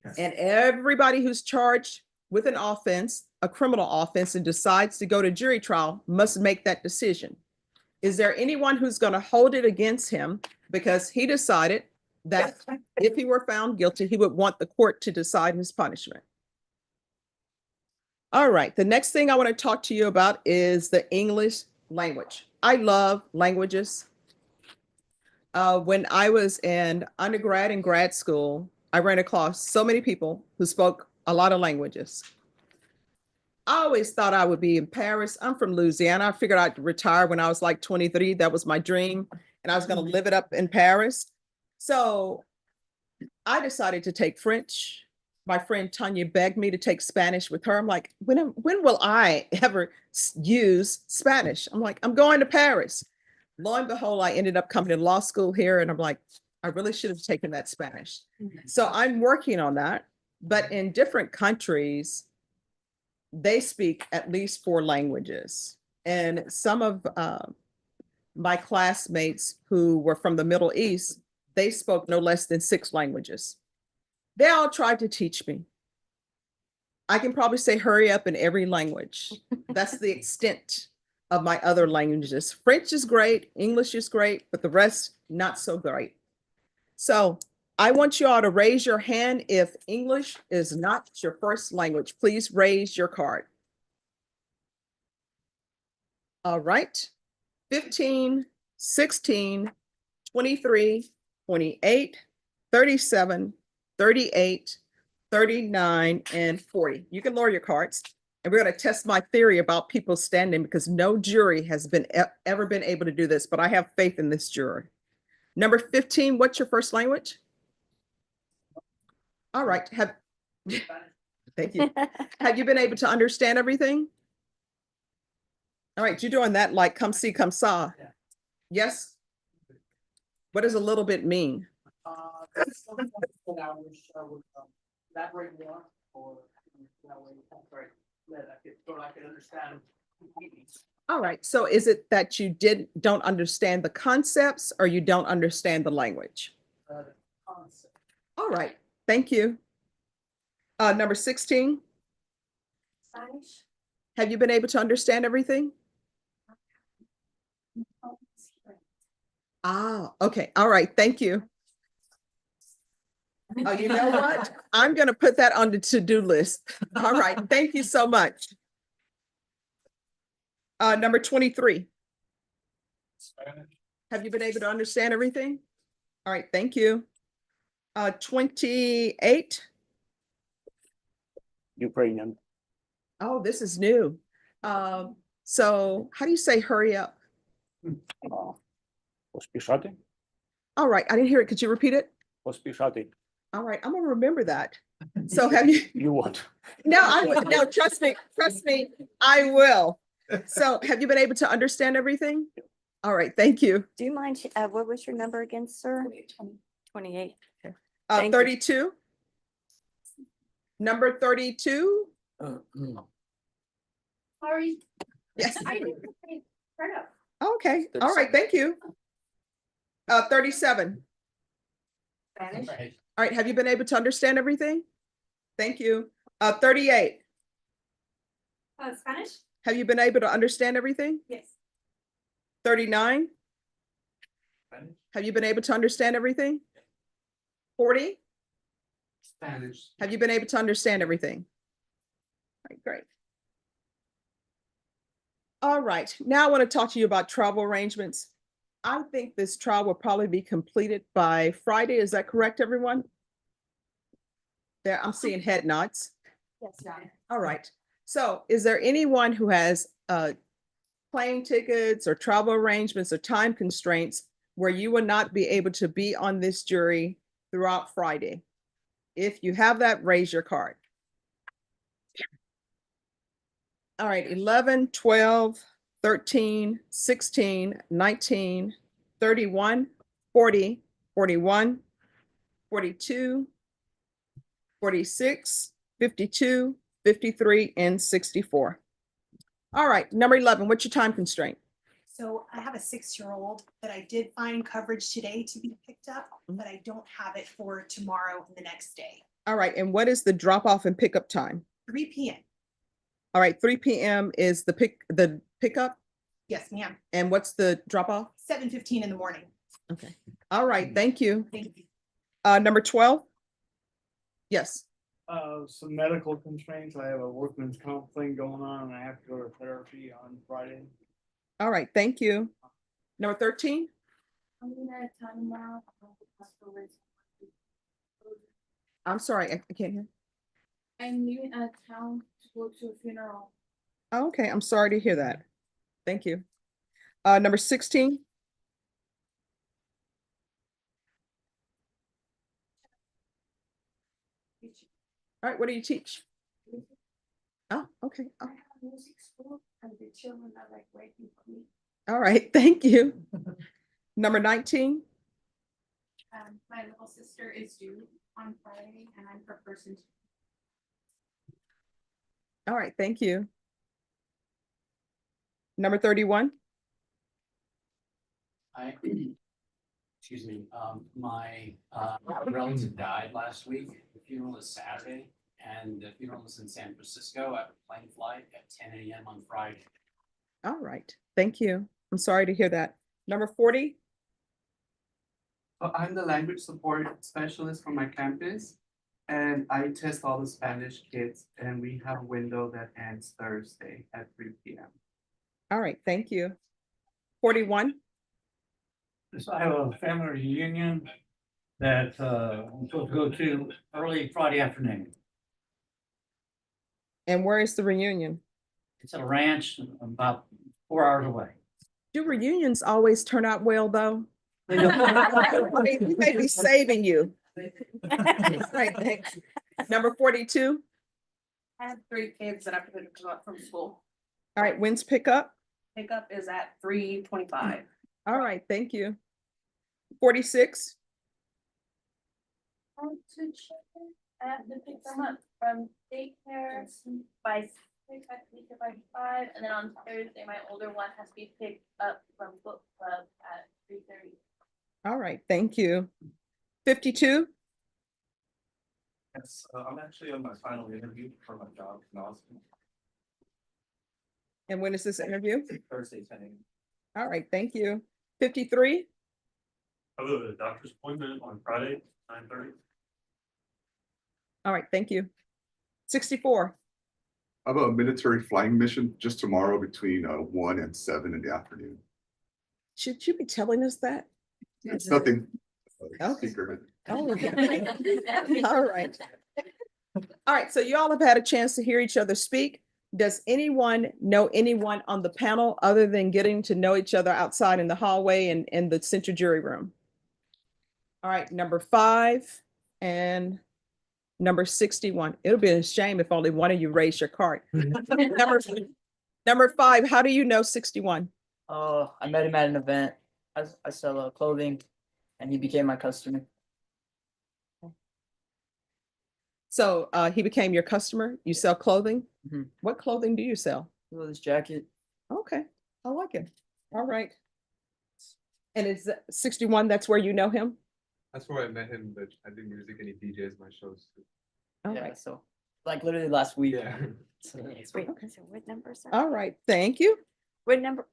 Yes. And everybody who's charged with an offense, a criminal offense, and decides to go to jury trial must make that decision. Is there anyone who's going to hold it against him because he decided that if he were found guilty, he would want the court to decide his punishment? All right, the next thing I want to talk to you about is the English language. I love languages. When I was in undergrad and grad school, I ran across so many people who spoke a lot of languages. I always thought I would be in Paris. I'm from Louisiana. I figured I'd retire when I was like 23. That was my dream. And I was going to live it up in Paris. So I decided to take French. My friend Tanya begged me to take Spanish with her. I'm like, when will I ever use Spanish? I'm like, I'm going to Paris. Lo and behold, I ended up coming to law school here. And I'm like, I really should have taken that Spanish. So I'm working on that. But in different countries, they speak at least 4 languages. And some of my classmates who were from the Middle East, they spoke no less than 6 languages. They all tried to teach me. I can probably say hurry up in every language. That's the extent of my other languages. French is great, English is great, but the rest, not so great. So I want you all to raise your hand if English is not your first language. Please raise your card. All right. 15, 16, 23, 28, 37, 38, 39, and 40. You can lower your cards. And we're going to test my theory about people standing because no jury has ever been able to do this, but I have faith in this juror. Number 15, what's your first language? All right. Thank you. Have you been able to understand everything? All right. You're doing that like come see, come saw. Yeah. Yes. What does a little bit mean? Elaborate more, or so I can understand. All right. So is it that you don't understand the concepts or you don't understand the language? The concept. All right. Thank you. Number 16.
Spanish.
Have you been able to understand everything? Ah, okay. All right. Thank you. Oh, you know what? I'm going to put that on the to-do list. All right. Thank you so much. Number 23. Spanish. Have you been able to understand everything? All right. Thank you. 28.
Ukrainian.
Oh, this is new. So how do you say hurry up?
Поспішати?
All right, I didn't hear it. Could you repeat it?
Поспішати.
All right, I'm gonna remember that. So have you,
You want.
no, trust me, I will. So have you been able to understand everything? All right, thank you.
Do you mind, what was your number again, sir? 28. Thank you.
32. Number 32.
Sorry.
Yes.
I didn't turn up.
Okay, all right, thank you. 37.
Spanish?
All right, have you been able to understand everything? Thank you. 38.
Spanish?
Have you been able to understand everything?
Yes.
39. Have you been able to understand everything? 40.
Spanish.
Have you been able to understand everything? All right, great. All right, now I want to talk to you about travel arrangements. I think this trial will probably be completed by Friday. Is that correct, everyone? There, I'm seeing head nods.
Yes, John.
All right. So is there anyone who has plane tickets or travel arrangements or time constraints where you will not be able to be on this jury throughout Friday? If you have that, raise your card. All right, 11, 12, 13, 16, 19, 31, 40, 41, 42, 46, 52, 53, and 64. All right, number 11, what's your time constraint?
So I have a 6-year-old that I did find coverage today to be picked up, but I don't have it for tomorrow and the next day.
All right, and what is the drop off and pickup time?
3 p.m.
All right, 3 p.m. is the pickup,
Yes, ma'am.
and what's the drop off?
7:15 in the morning.
Okay. All right, thank you.
Thank you.
Number 12. Yes.
Some medical constraints. I have a workman's comp thing going on and I have to go to therapy on Friday.
All right, thank you. Number 13.
I'm gonna time out.
I'm sorry, I can't hear.
I'm leaving out of town to go to a funeral.
Oh, okay, I'm sorry to hear that. Thank you. Number 16. All right, what do you teach? Oh, okay.
I have music school and the children are like waiting for me.
All right, thank you. Number 19.
My little sister is due on Friday and I'm her person.
All right, thank you. Number 31.
Excuse me, my relative died last week. The funeral is Saturday and the funeral is in San Francisco. I have a plane flight at 10 a.m. on Friday.
All right, thank you. I'm sorry to hear that. Number 40.
I'm the language support specialist for my campus, and I test all the Spanish kids, and we have a window that ends Thursday at 3 p.m.
All right, thank you. 41.
So I have a family reunion that I'm supposed to go to early Friday afternoon.
And where is the reunion?
It's at a ranch about 4 hours away.
Do reunions always turn out well, though? I mean, we may be saving you. Right, thanks. Number 42.
I have 3 kids that have to pick up from school.
All right, when's pickup?
Pickup is at 3:25.
All right, thank you. 46.
I have to pick them up from daycare by 6, I have to leave by 5, and then on Thursday, my older one has to be picked up from book club at 3:30.
All right, thank you. 52.
Yes, I'm actually on my final interview for my job in Austin.
And when is this interview?
Thursday, 10 a.m.
All right, thank you. 53.
I have a doctor's appointment on Friday, 9:30.
All right, thank you. 64.
I have a military flying mission just tomorrow between 1 and 7 in the afternoon.
Should you be telling us that?
It's nothing
Okay.
secret.
All right. All right, so you all have had a chance to hear each other speak. Does anyone know anyone on the panel other than getting to know each other outside in the hallway and in the central jury room? All right, number 5 and number 61. It'll be a shame if only one of you raised your card. Number 5, how do you know 61?
Oh, I met him at an event. I sell clothing and he became my customer.
So he became your customer. You sell clothing?
Mhm.
What clothing do you sell?
This jacket.
Okay, I like it. All right. And is 61, that's where you know him?
That's where I met him, but I do music and he DJs my shows too.
All
Yeah,
right.
so like literally last week.
Yeah.
Wait, so what number, sir?
All right, thank you.
What number?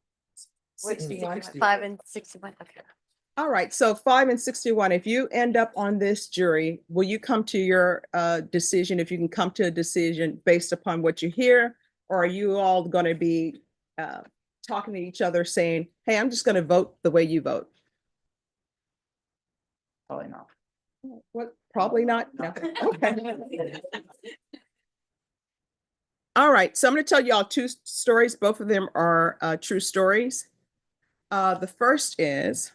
What,
61.
5 and 61, okay.
All right, so 5 and 61, if you end up on this jury, will you come to your decision, if you can come to a decision based upon what you hear? Or are you all going to be talking to each other saying, hey, I'm just going to vote the way you vote?
Probably not.
What, probably not? No. Okay. All right, so I'm going to tell you all 2 stories. Both of them are true stories. The first is,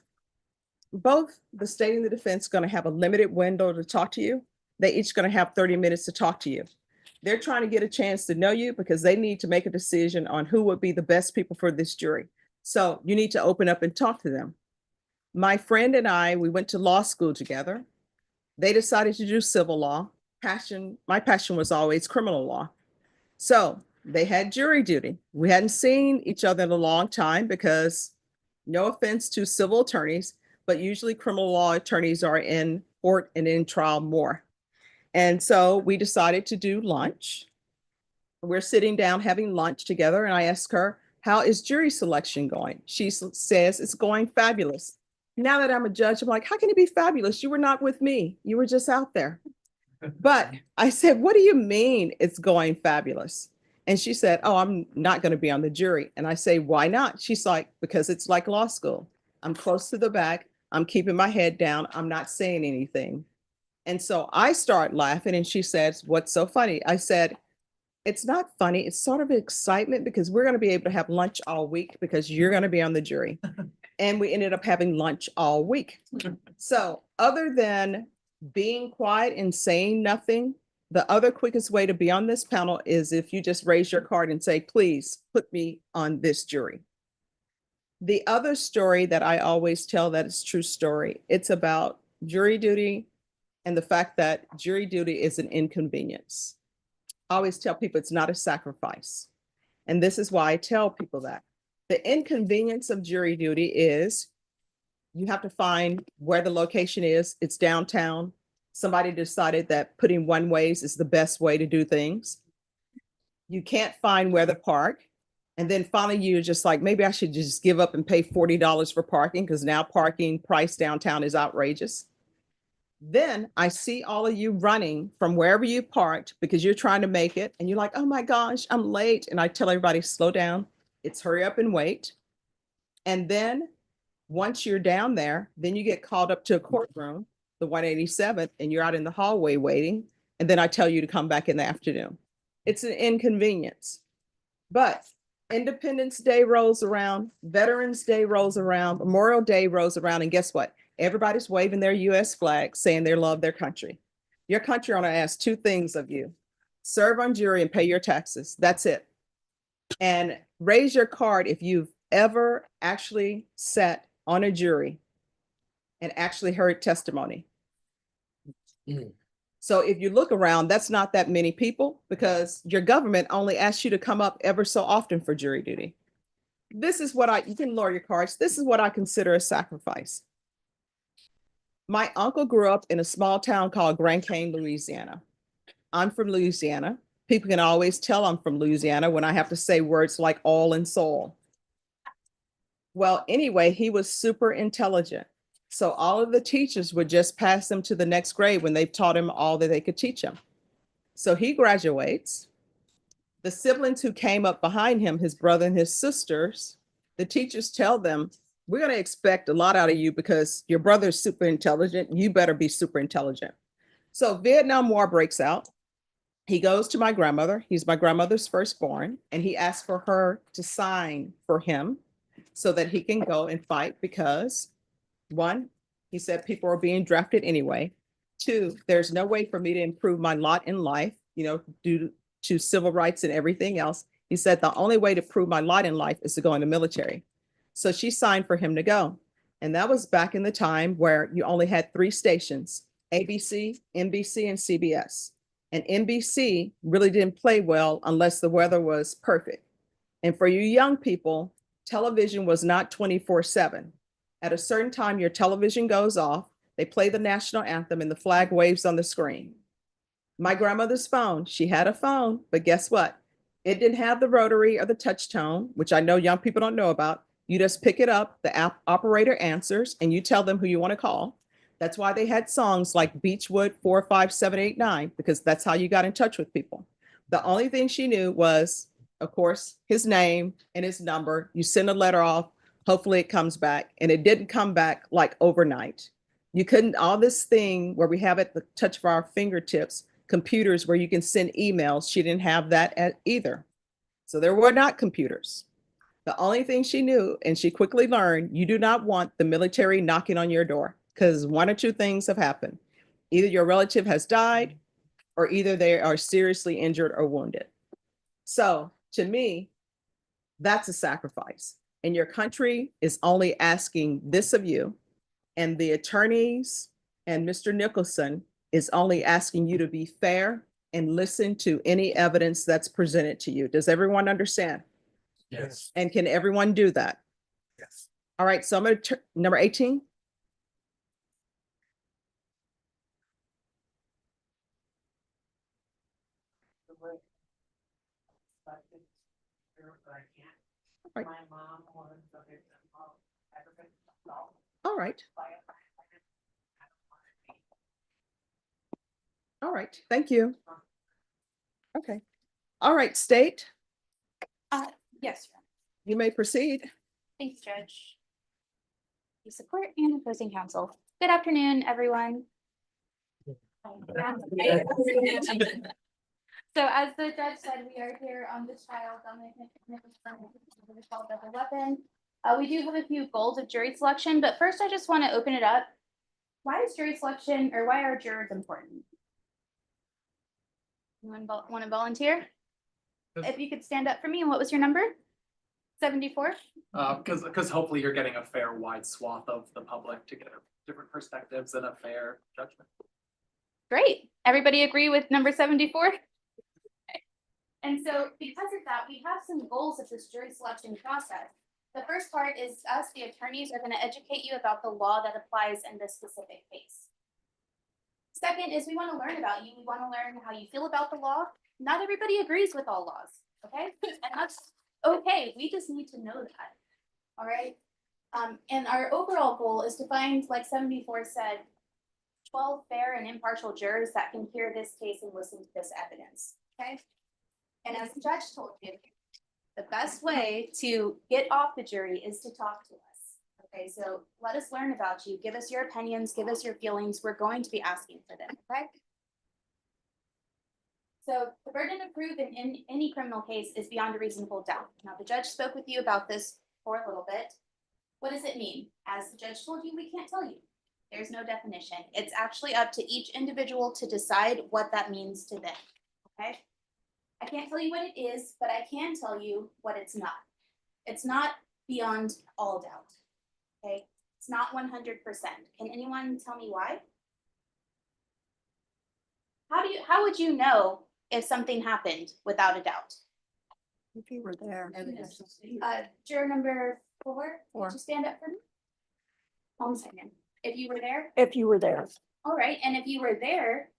both the state and the defense going to have a limited window to talk to you. They each going to have 30 minutes to talk to you. They're trying to get a chance to know you because they need to make a decision on who would be the best people for this jury. So you need to open up and talk to them. My friend and I, we went to law school together. They decided to do civil law. My passion was always criminal law. So they had jury duty. We hadn't seen each other in a long time because, no offense to civil attorneys, but usually criminal law attorneys are in court and in trial more. And so we decided to do lunch. We're sitting down having lunch together, and I asked her, how is jury selection going? She says it's going fabulous. Now that I'm a judge, I'm like, how can it be fabulous? You were not with me. You were just out there. But I said, what do you mean it's going fabulous? And she said, oh, I'm not going to be on the jury. And I say, why not? She's like, because it's like law school. I'm close to the back. I'm keeping my head down. I'm not saying anything. And so I start laughing and she says, what's so funny? I said, it's not funny. It's sort of excitement because we're going to be able to have lunch all week because you're going to be on the jury. And we ended up having lunch all week. So other than being quiet and saying nothing, the other quickest way to be on this panel is if you just raise your card and say, please put me on this jury. The other story that I always tell that is true story, it's about jury duty and the fact that jury duty is an inconvenience. I always tell people it's not a sacrifice. And this is why I tell people that. The inconvenience of jury duty is you have to find where the location is. It's downtown. Somebody decided that putting one ways is the best way to do things. You can't find where to park. And then finally, you're just like, maybe I should just give up and pay $40 for parking because now parking price downtown is outrageous. Then I see all of you running from wherever you parked because you're trying to make it. And you're like, oh my gosh, I'm late. And I tell everybody, slow down. It's hurry up and wait. And then once you're down there, then you get called up to a courtroom, the 187th, and you're out in the hallway waiting. And then I tell you to come back in the afternoon. It's an inconvenience. But Independence Day rolls around, Veterans Day rolls around, Memorial Day rolls around, and guess what? Everybody's waving their US flag, saying they love their country. Your country only asks 2 things of you: serve on jury and pay your taxes. That's it. And raise your card if you've ever actually sat on a jury and actually heard testimony. So if you look around, that's not that many people because your government only asks you to come up ever so often for jury duty. This is what you can lower your cards. This is what I consider a sacrifice. My uncle grew up in a small town called Grand Cane, Louisiana. I'm from Louisiana. People can always tell I'm from Louisiana when I have to say words like all and soul. Well, anyway, he was super intelligent. So all of the teachers would just pass him to the next grade when they've taught him all that they could teach him. So he graduates. The siblings who came up behind him, his brother and his sisters, the teachers tell them, we're gonna expect a lot out of you because your brother's super intelligent. You better be super intelligent. So Vietnam War breaks out. He goes to my grandmother. He's my grandmother's firstborn, and he asked for her to sign for him so that he can go and fight because one, he said people are being drafted anyway. Two, there's no way for me to improve my lot in life, due to civil rights and everything else. He said the only way to prove my lot in life is to go in the military. So she signed for him to go. And that was back in the time where you only had 3 stations, ABC, NBC, and CBS. And NBC really didn't play well unless the weather was perfect. And for you young people, television was not 24/7. At a certain time, your television goes off, they play the national anthem, and the flag waves on the screen. My grandmother's phone, she had a phone, but guess what? It didn't have the rotary or the touch tone, which I know young people don't know about. You just pick it up, the app operator answers, and you tell them who you want to call. That's why they had songs like Beechwood 45789, because that's how you got in touch with people. The only thing she knew was, of course, his name and his number. You send a letter off, hopefully it comes back, and it didn't come back like overnight. You couldn't, all this thing where we have at the touch of our fingertips, computers where you can send emails, she didn't have that either. So there were not computers. The only thing she knew, and she quickly learned, you do not want the military knocking on your door because 1 or 2 things have happened. Either your relative has died or either they are seriously injured or wounded. So to me, that's a sacrifice. And your country is only asking this of you. And the attorneys and Mr. Nicholson is only asking you to be fair and listen to any evidence that's presented to you. Does everyone understand?
Yes.
And can everyone do that?
Yes.
All right, so I'm going to number 18. Right. All right. All right, thank you. Okay. All right, state,
Yes,
you may proceed.
thanks, Judge. The support and opposing counsel. Good afternoon, everyone. So as the judge said, we are here on this trial, double weapon. We do have a few goals of jury selection, but first I just want to open it up. Why is jury selection, or why are jurors important? Anyone want to volunteer? If you could stand up for me, and what was your number? 74?
Because hopefully you're getting a fair wide swath of the public to get different perspectives and a fair judgment.
Great. Everybody agree with number 74? Okay. And so because of that, we have some goals of this jury selection process. The first part is us, the attorneys, are going to educate you about the law that applies in this specific case. Second is we want to learn about you. We want to learn how you feel about the law. Not everybody agrees with all laws, okay? And that's okay. We just need to know that, all right? And our overall goal is to find, like 74 said, 12 fair and impartial jurors that can hear this case and listen to this evidence, okay? And as the judge told you, the best way to get off the jury is to talk to us. Okay, so let us learn about you. Give us your opinions, give us your feelings. We're going to be asking for them, okay? So the burden of proof in any criminal case is beyond a reasonable doubt. Now, the judge spoke with you about this for a little bit. What does it mean? As the judge told you, we can't tell you. There's no definition. It's actually up to each individual to decide what that means to them, okay? I can't tell you what it is, but I can tell you what it's not. It's not beyond all doubt, okay? It's not 100%. Can anyone tell me why? How would you know if something happened without a doubt?
If you were there.
Juror number 4, would you stand up for me? 1 second. If you were there?
If you were there.
All right, and if you were there,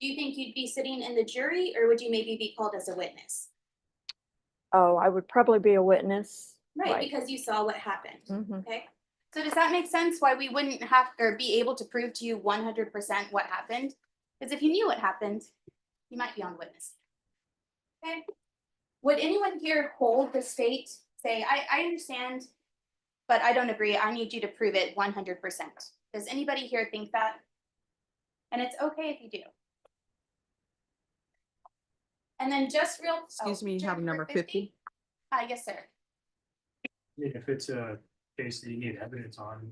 do you think you'd be sitting in the jury, or would you maybe be called as a witness?
Oh, I would probably be a witness.
Right, because you saw what happened,
Mhm.
okay? So does that make sense why we wouldn't have, or be able to prove to you 100% what happened? Because if you knew what happened, you might be on witness. Okay? Would anyone here hold the state, say, I understand but I don't agree. I need you to prove it 100%. Does anybody here think that? And it's okay if you do. And then just real.
Excuse me, you have number 50?
Yes, sir.
If it's a case that you need evidence on,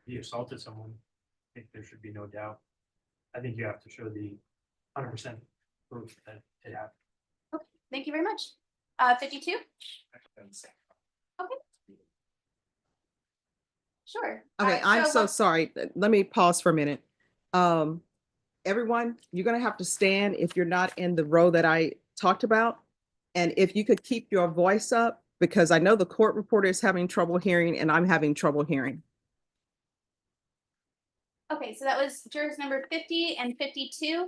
he assaulted someone, I think there should be no doubt. I think you have to show the 100% proof that it happened.
Okay, thank you very much. 52? Okay. Sure.
Okay, I'm so sorry. Let me pause for a minute. Everyone, you're gonna have to stand if you're not in the row that I talked about. And if you could keep your voice up, because I know the court reporter is having trouble hearing and I'm having trouble hearing.
Okay, so that was jurors number 50 and 52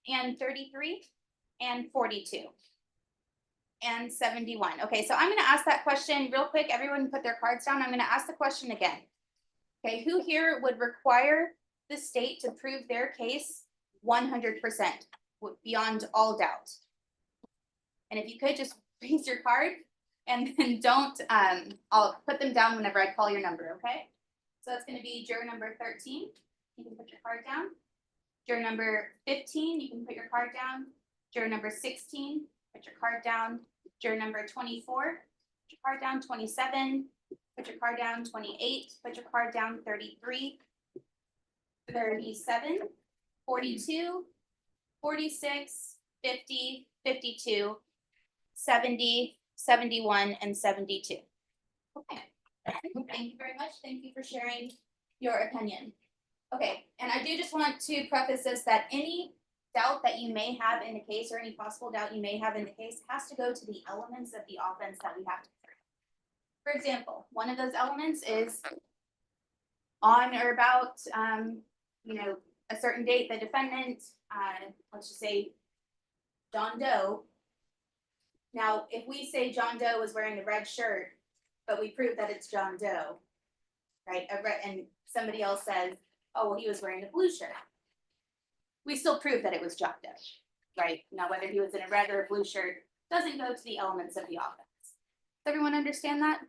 and 33 and 42 and 71. Okay, so I'm gonna ask that question real quick. Everyone put their cards down. I'm gonna ask the question again. Okay, who here would require the state to prove their case 100% beyond all doubt? And if you could just raise your card and then don't, I'll put them down whenever I call your number, okay? So it's gonna be juror number 13. You can put your card down. Juror number 15, you can put your card down. Juror number 16, put your card down. Juror number 24, put your card down. 27, put your card down. 28, put your card down. 33, 37, 42, 46, 50, 52, 70, 71, and 72. Okay, thank you very much. Thank you for sharing your opinion. Okay, and I do just want to preface this that any doubt that you may have in the case or any possible doubt you may have in the case has to go to the elements of the offense that we have to prove. For example, one of those elements is on or about, a certain date, the defendant, let's just say John Doe. Now, if we say John Doe was wearing a red shirt, but we prove that it's John Doe, right? And somebody else says, oh, well, he was wearing a blue shirt. We still prove that it was John Doe, right? Now, whether he was in a red or a blue shirt doesn't go to the elements of the offense. Does everyone understand that?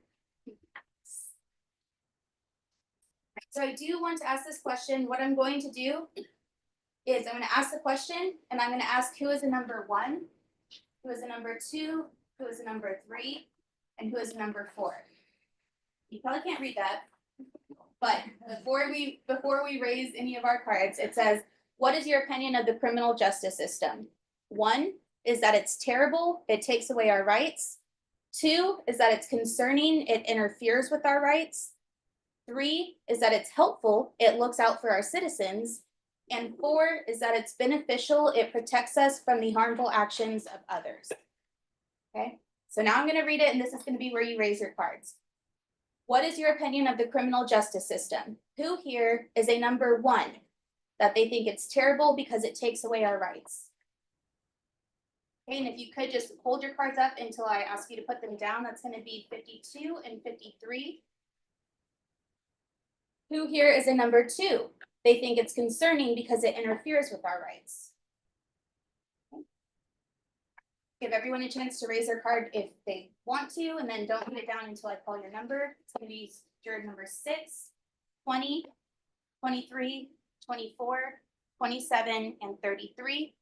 So I do want to ask this question. What I'm going to do is I'm going to ask the question and I'm going to ask who is a number 1, who is a number 2, who is a number 3, and who is a number 4. You probably can't read that, but before we raise any of our cards, it says, what is your opinion of the criminal justice system? 1 is that it's terrible, it takes away our rights. 2 is that it's concerning, it interferes with our rights. 3 is that it's helpful, it looks out for our citizens. And 4 is that it's beneficial, it protects us from the harmful actions of others. Okay, so now I'm going to read it and this is going to be where you raise your cards. What is your opinion of the criminal justice system? Who here is a number 1? That they think it's terrible because it takes away our rights. Okay, and if you could just hold your cards up until I ask you to put them down, that's going to be 52 and 53. Who here is a number 2? They think it's concerning because it interferes with our rights. Okay. Give everyone a chance to raise their card if they want to, and then don't put it down until I call your number. It's going to be juror number 6, 20, 23, 24, 27, and 33.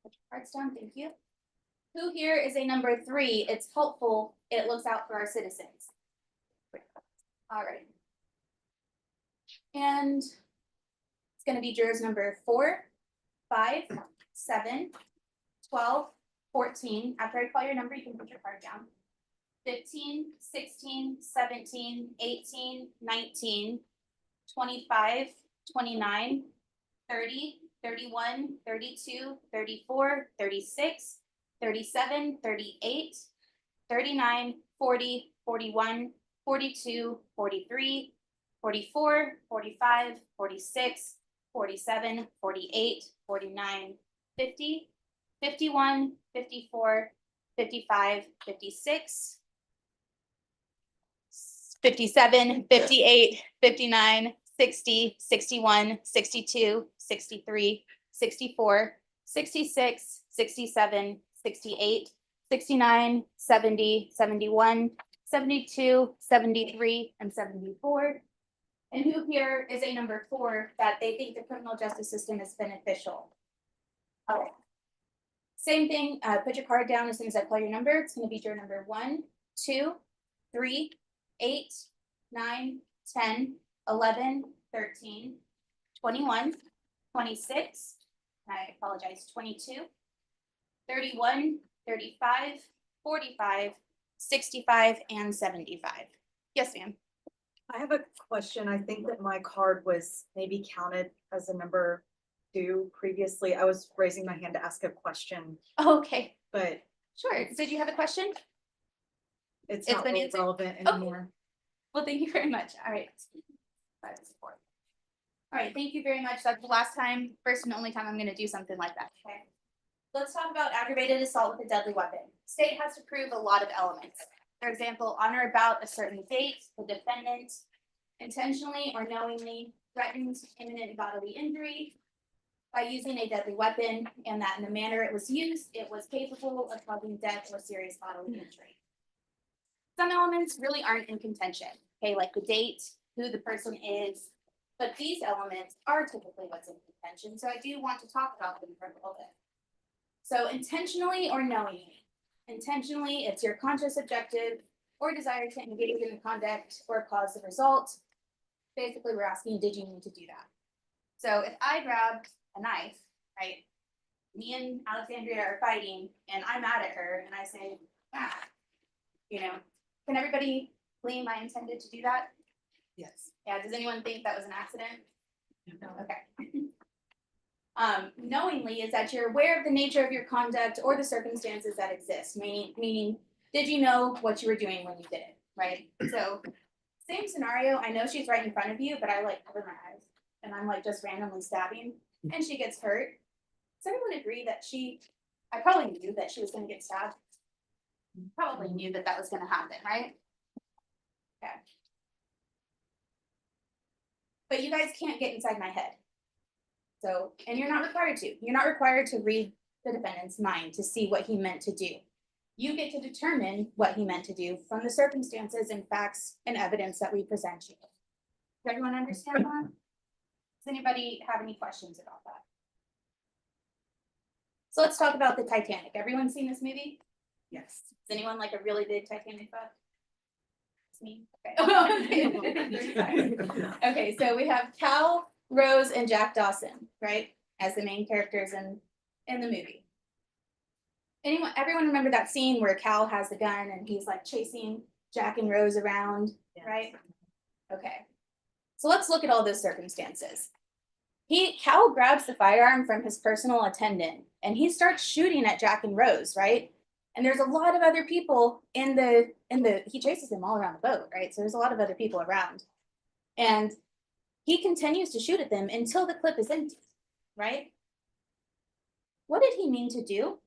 Put your cards down, thank you. Who here is a number 3? It's helpful, it looks out for our citizens. All right. And it's going to be jurors number 4, 5, 7, 12, 14. After I call your number, you can put your card down. 15, 16, 17, 18, 19, 25, 29, 30, 31, 32, 34, 36, 37, 38, 39, 40, 41, 42, 43, 44, 45, 46, 47, 48, 49, 50, 51, 54, 55, 56, 57, 58, 59, 60, 61, 62, 63, 64, 66, 67, 68, 69, 70, 71, 72, 73, and 74. And who here is a number 4 that they think the criminal justice system is beneficial? All right. Same thing, put your card down as soon as I call your number. It's gonna be juror number 1, 2, 3, 8, 9, 10, 11, 13, 21, 26, I apologize, 22, 31, 35, 45, 65, and 75. Yes, ma'am.
I have a question. I think that my card was maybe counted as a number 2 previously. I was raising my hand to ask a question,
Okay,
but
sure. Did you have a question?
it's
It's
not
been
really
answered?
relevant
Okay.
anymore.
Well, thank you very much. All right. 5 to 4. All right, thank you very much. That's the last time, first and only time I'm gonna do something like that, okay? Let's talk about aggravated assault with a deadly weapon. State has to prove a lot of elements. For example, on or about a certain date, the defendant intentionally or knowingly threatened imminent bodily injury by using a deadly weapon, and that in the manner it was used, it was capable of causing death or serious bodily injury. Some elements really aren't in contention, okay, like the date, who the person is, but these elements are typically what's in contention, so I do want to talk about them for a little bit. So intentionally or knowingly. Intentionally, it's your conscious objective or desire to engage in the conduct or cause the result. Basically, we're asking, did you need to do that? So if I grab a knife, right? Me and Alexandria are fighting and I'm mad at her and I say, you know, can everybody claim I intended to do that?
Yes.
Yeah, does anyone think that was an accident? No. Okay. Knowingly is that you're aware of the nature of your conduct or the circumstances that exist, meaning, did you know what you were doing when you did it, right? So, same scenario, I know she's right in front of you, but I like cover my eyes and I'm like just randomly stabbing and she gets hurt. Does everyone agree that I probably knew that she was gonna get stabbed? Probably knew that that was gonna happen, right? Okay. But you guys can't get inside my head. So, and you're not required to. You're not required to read the defendant's mind to see what he meant to do. You get to determine what he meant to do from the circumstances and facts and evidence that we present you. Does everyone understand that? Does anybody have any questions about that? So let's talk about the Titanic. Everyone seen this movie?
Yes.
Is anyone like a really big Titanic buff? It's me. Okay. Okay, so we have Cal, Rose, and Jack Dawson, right? As the main characters in the movie. Everyone remember that scene where Cal has the gun and he's like chasing Jack and Rose around, right? Okay. So let's look at all those circumstances. Cal grabs the firearm from his personal attendant and he starts shooting at Jack and Rose, right? And there's a lot of other people he chases them all around the boat, right? So there's a lot of other people around. And he continues to shoot at them until the clip is empty, right? What did he mean to do?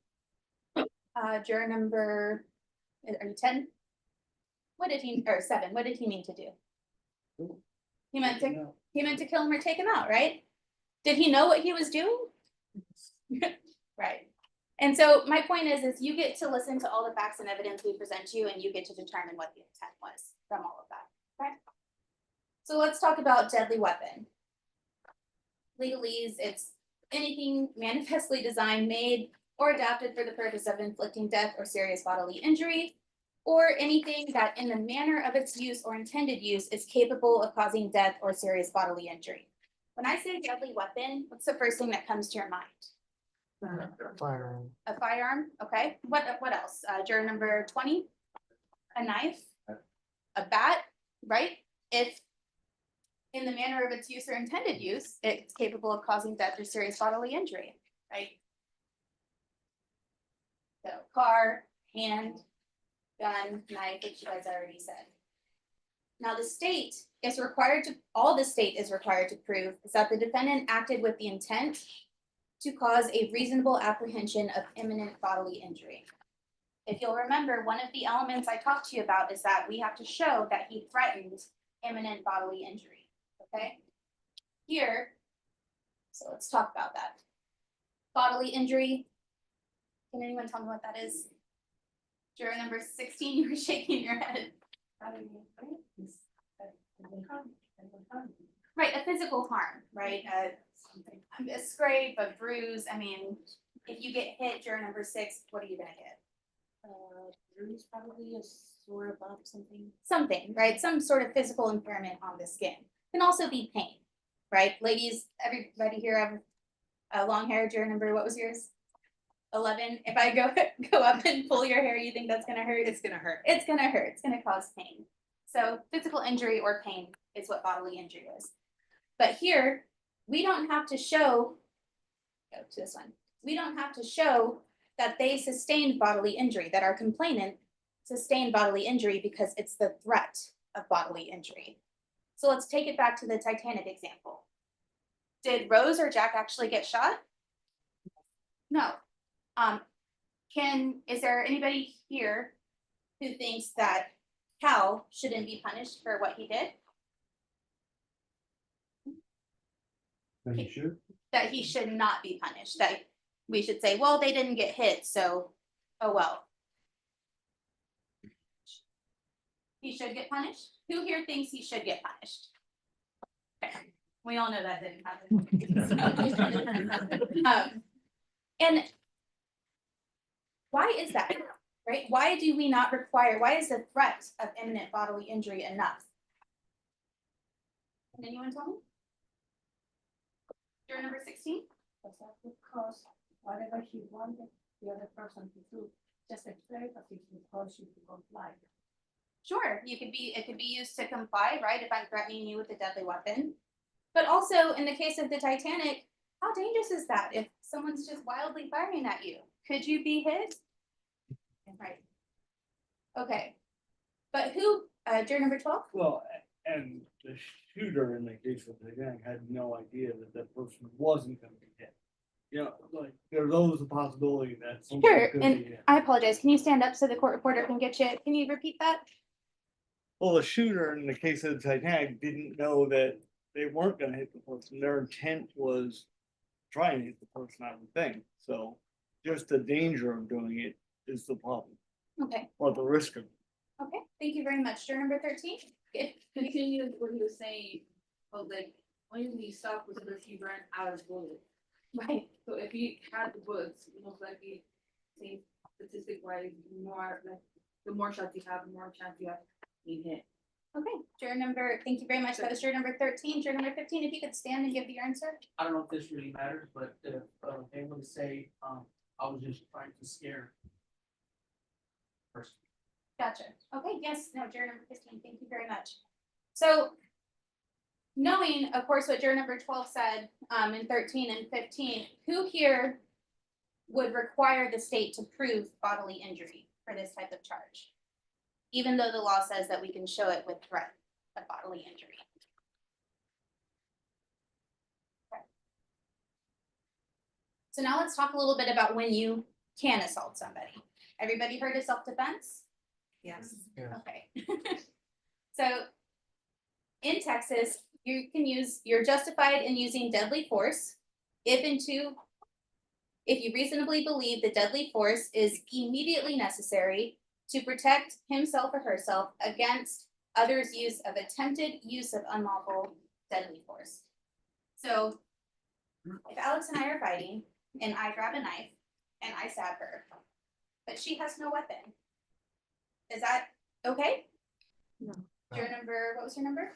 Juror number, are you 10? Or 7, what did he mean to do? He meant to kill him or take him out, right? Did he know what he was doing? Right. And so my point is you get to listen to all the facts and evidence we present you and you get to determine what the intent was from all of that, okay? So let's talk about deadly weapon. Legalese, it's anything manifestly designed, made, or adapted for the purpose of inflicting death or serious bodily injury, or anything that in the manner of its use or intended use is capable of causing death or serious bodily injury. When I say deadly weapon, what's the first thing that comes to your mind?
Firearm.
A firearm, okay. What else? Juror number 20, a knife, a bat, right? If in the manner of its use or intended use, it's capable of causing death or serious bodily injury, right? So car, hand, gun, knife, which you guys already said. Now the state is required to, all the state is required to prove is that the defendant acted with the intent to cause a reasonable apprehension of imminent bodily injury. If you'll remember, one of the elements I talked to you about is that we have to show that he threatened imminent bodily injury, okay? Here, so let's talk about that. Bodily injury, can anyone tell me what that is? Juror number 16, you were shaking your head. Right, a physical harm, right? A scrape, a bruise. I mean, if you get hit, juror number 6, what are you gonna get?
Bruise, probably a sore bump, something.
Something, right? Some sort of physical impairment on the skin. Can also be pain, right? Ladies, everybody here have long hair. Juror number, what was yours? 11. If I go up and pull your hair, you think that's gonna hurt? It's gonna hurt. It's gonna hurt. It's gonna cause pain. So physical injury or pain is what bodily injury is. But here, we don't have to show, go to this one. We don't have to show that they sustained bodily injury, that our complainant sustained bodily injury because it's the threat of bodily injury. So let's take it back to the Titanic example. Did Rose or Jack actually get shot? No. Is there anybody here who thinks that Cal shouldn't be punished for what he did?
Then you should.
That he should not be punished, that we should say, well, they didn't get hit, so, oh well. He should get punished? Who here thinks he should get punished? Okay, we all know that didn't happen. And why is that, right? Why do we not require, why is the threat of imminent bodily injury enough? Can anyone tell me? Juror number 16?
Because whatever he wanted the other person to do, just explain that it will cause you to comply.
Sure, it could be used to comply, right? If I'm threatening you with a deadly weapon. But also in the case of the Titanic, how dangerous is that if someone's just wildly firing at you? Could you be hit? Right. Okay. But who, juror number 12?
Well, and the shooter in the case of the gang had no idea that that person wasn't gonna be hit. You know, like, there's always a possibility that somebody
Sure,
could be
and
hit.
I apologize. Can you stand up so the court reporter can get you? Can you repeat that?
Well, the shooter in the case of the Titanic didn't know that they weren't gonna hit the person. Their intent was try and hit the person, I would think. So just the danger of doing it is the problem,
Okay,
or the risk of it.
okay. Thank you very much. Juror number 13? Good.
Continue what he was saying, but like, when he stopped was because he ran out of bullets.
Right.
So if he had the bullets, most likely, say statistic wise, more like, the more shots you have, the more chance you have being hit.
Okay, juror number, thank you very much. That was juror number 13. Juror number 15, if you could stand and give the answer.
I don't know if this really matters, but if they would say, I was just trying to scare person.
Gotcha. Okay, yes, no, juror number 15, thank you very much. So, knowing, of course, what juror number 12 said, in 13 and 15, who here would require the state to prove bodily injury for this type of charge? Even though the law says that we can show it with threat of bodily injury. Okay. So now let's talk a little bit about when you can assault somebody. Everybody heard of self-defense?
Yes.
Okay. So in Texas, you're justified in using deadly force if you reasonably believe the deadly force is immediately necessary to protect himself or herself against others' use of attempted use of unlawful deadly force. So if Alex and I are fighting and I grab a knife and I stab her, but she has no weapon, is that okay?
No.
Your number, what was your number?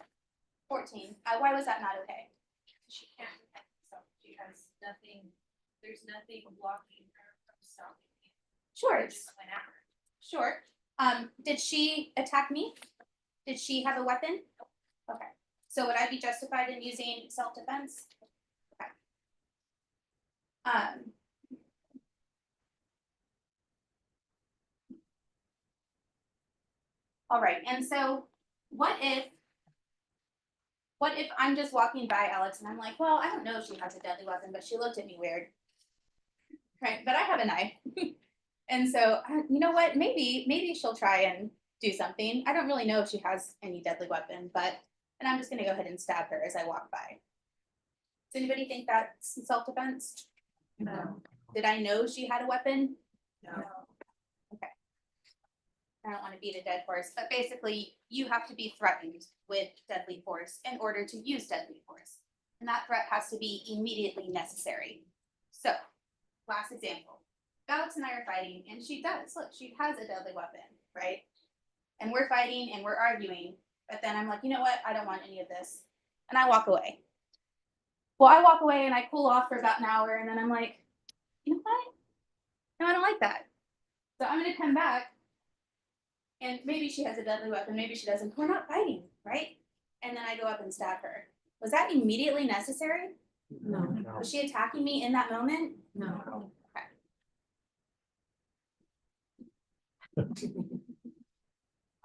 14. Why was that not okay?
She can't, so she has nothing, there's nothing blocking her from stopping me.
Sure.
Just went at her.
Sure. Did she attack me? Did she have a weapon? Okay. So would I be justified in using self-defense? Okay. All right, and so what if I'm just walking by Alex and I'm like, well, I don't know if she has a deadly weapon, but she looked at me weird. Right, but I have a knife. And so, you know what, maybe she'll try and do something. I don't really know if she has any deadly weapon, and I'm just gonna go ahead and stab her as I walk by. Does anybody think that's self-defense?
No.
Did I know she had a weapon?
No.
Okay. I don't want to beat a dead horse, but basically you have to be threatened with deadly force in order to use deadly force. And that threat has to be immediately necessary. So, last example, Alex and I are fighting and she does, look, she has a deadly weapon, right? And we're fighting and we're arguing, but then I'm like, you know what? I don't want any of this. And I walk away. Well, I walk away and I cool off for about an hour and then I'm like, you know what? No, I don't like that. So I'm gonna come back and maybe she has a deadly weapon, maybe she doesn't. We're not fighting, right? And then I go up and stab her. Was that immediately necessary?
No.
Was she attacking me in that moment?
No.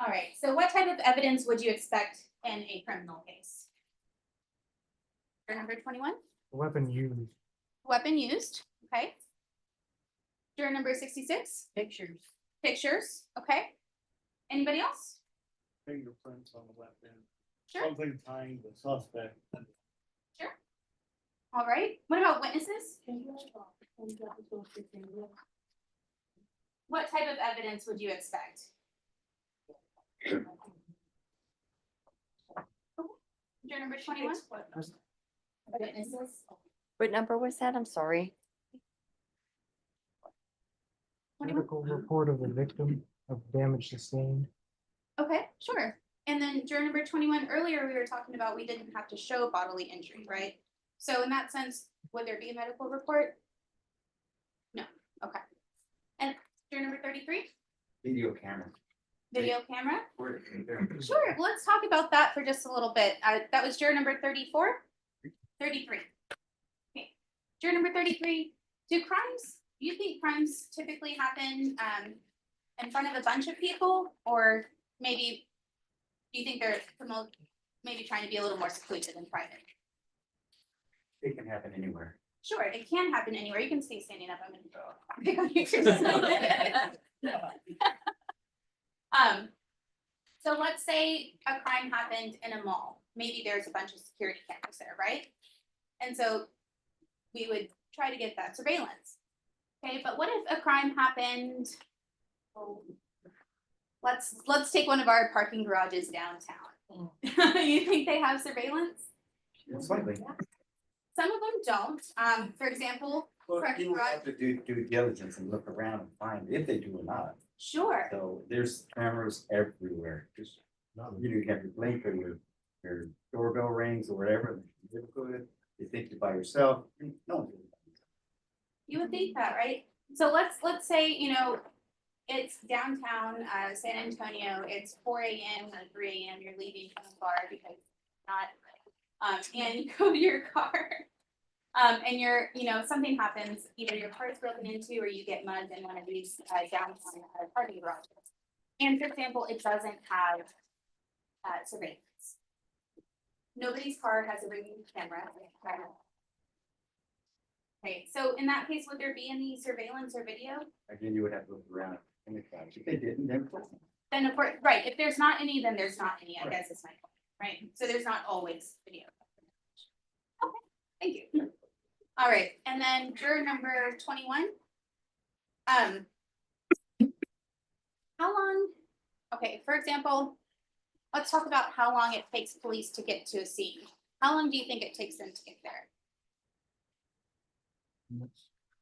All right, so what type of evidence would you expect in a criminal case? For number 21,
Weapon used.
weapon used, okay. Juror number 66,
Pictures.
pictures, okay. Anybody else?
Fingerprints on the weapon,
Sure,
something tying the suspect.
sure. All right, what about witnesses? What type of evidence would you expect? Juror number 21? Witnesses?
What number was that? I'm sorry.
21?
Medical report of the victim of damage sustained.
Okay, sure. And then juror number 21, earlier we were talking about we didn't have to show bodily injury, right? So in that sense, would there be a medical report? No, okay. And juror number 33,
Video camera.
video camera?
Where- there.
Sure, let's talk about that for just a little bit. That was juror number 34? 33. Okay, juror number 33, do you think crimes typically happen in front of a bunch of people? Or maybe, do you think they're maybe trying to be a little more secluded and private?
It can happen anywhere.
Sure, it can happen anywhere. You can stay standing up. I'm gonna pick on you. So let's say a crime happened in a mall. Maybe there's a bunch of security cameras there, right? And so we would try to get that surveillance. Okay, but what if a crime happened? Let's take one of our parking garages downtown. You think they have surveillance?
Slightly.
Some of them don't. For example,
Well,
parking
you would
garage.
have to do due diligence and look around and find if they do or not.
Sure.
So there's cameras everywhere. Just, you have your blink or your doorbell rings or whatever. You think you're by yourself. No.
You would think that, right? So let's say, it's downtown, San Antonio, it's 4 a.m. or 3 a.m. You're leaving from the bar because not, and you go to your car. And something happens, either your car is broken into or you get mugged in one of these downtown parking garages. And for example, it doesn't have surveillance. Nobody's car has a ringing camera. Okay, so in that case, would there be any surveillance or video?
Again, you would have to look around. And if they didn't, then.
Then of course, right, if there's not any, then there's not any, I guess is my point, right? So there's not always video. Okay, thank you. All right, and then juror number 21. How long, okay, for example, let's talk about how long it takes police to get to a scene. How long do you think it takes them to get there?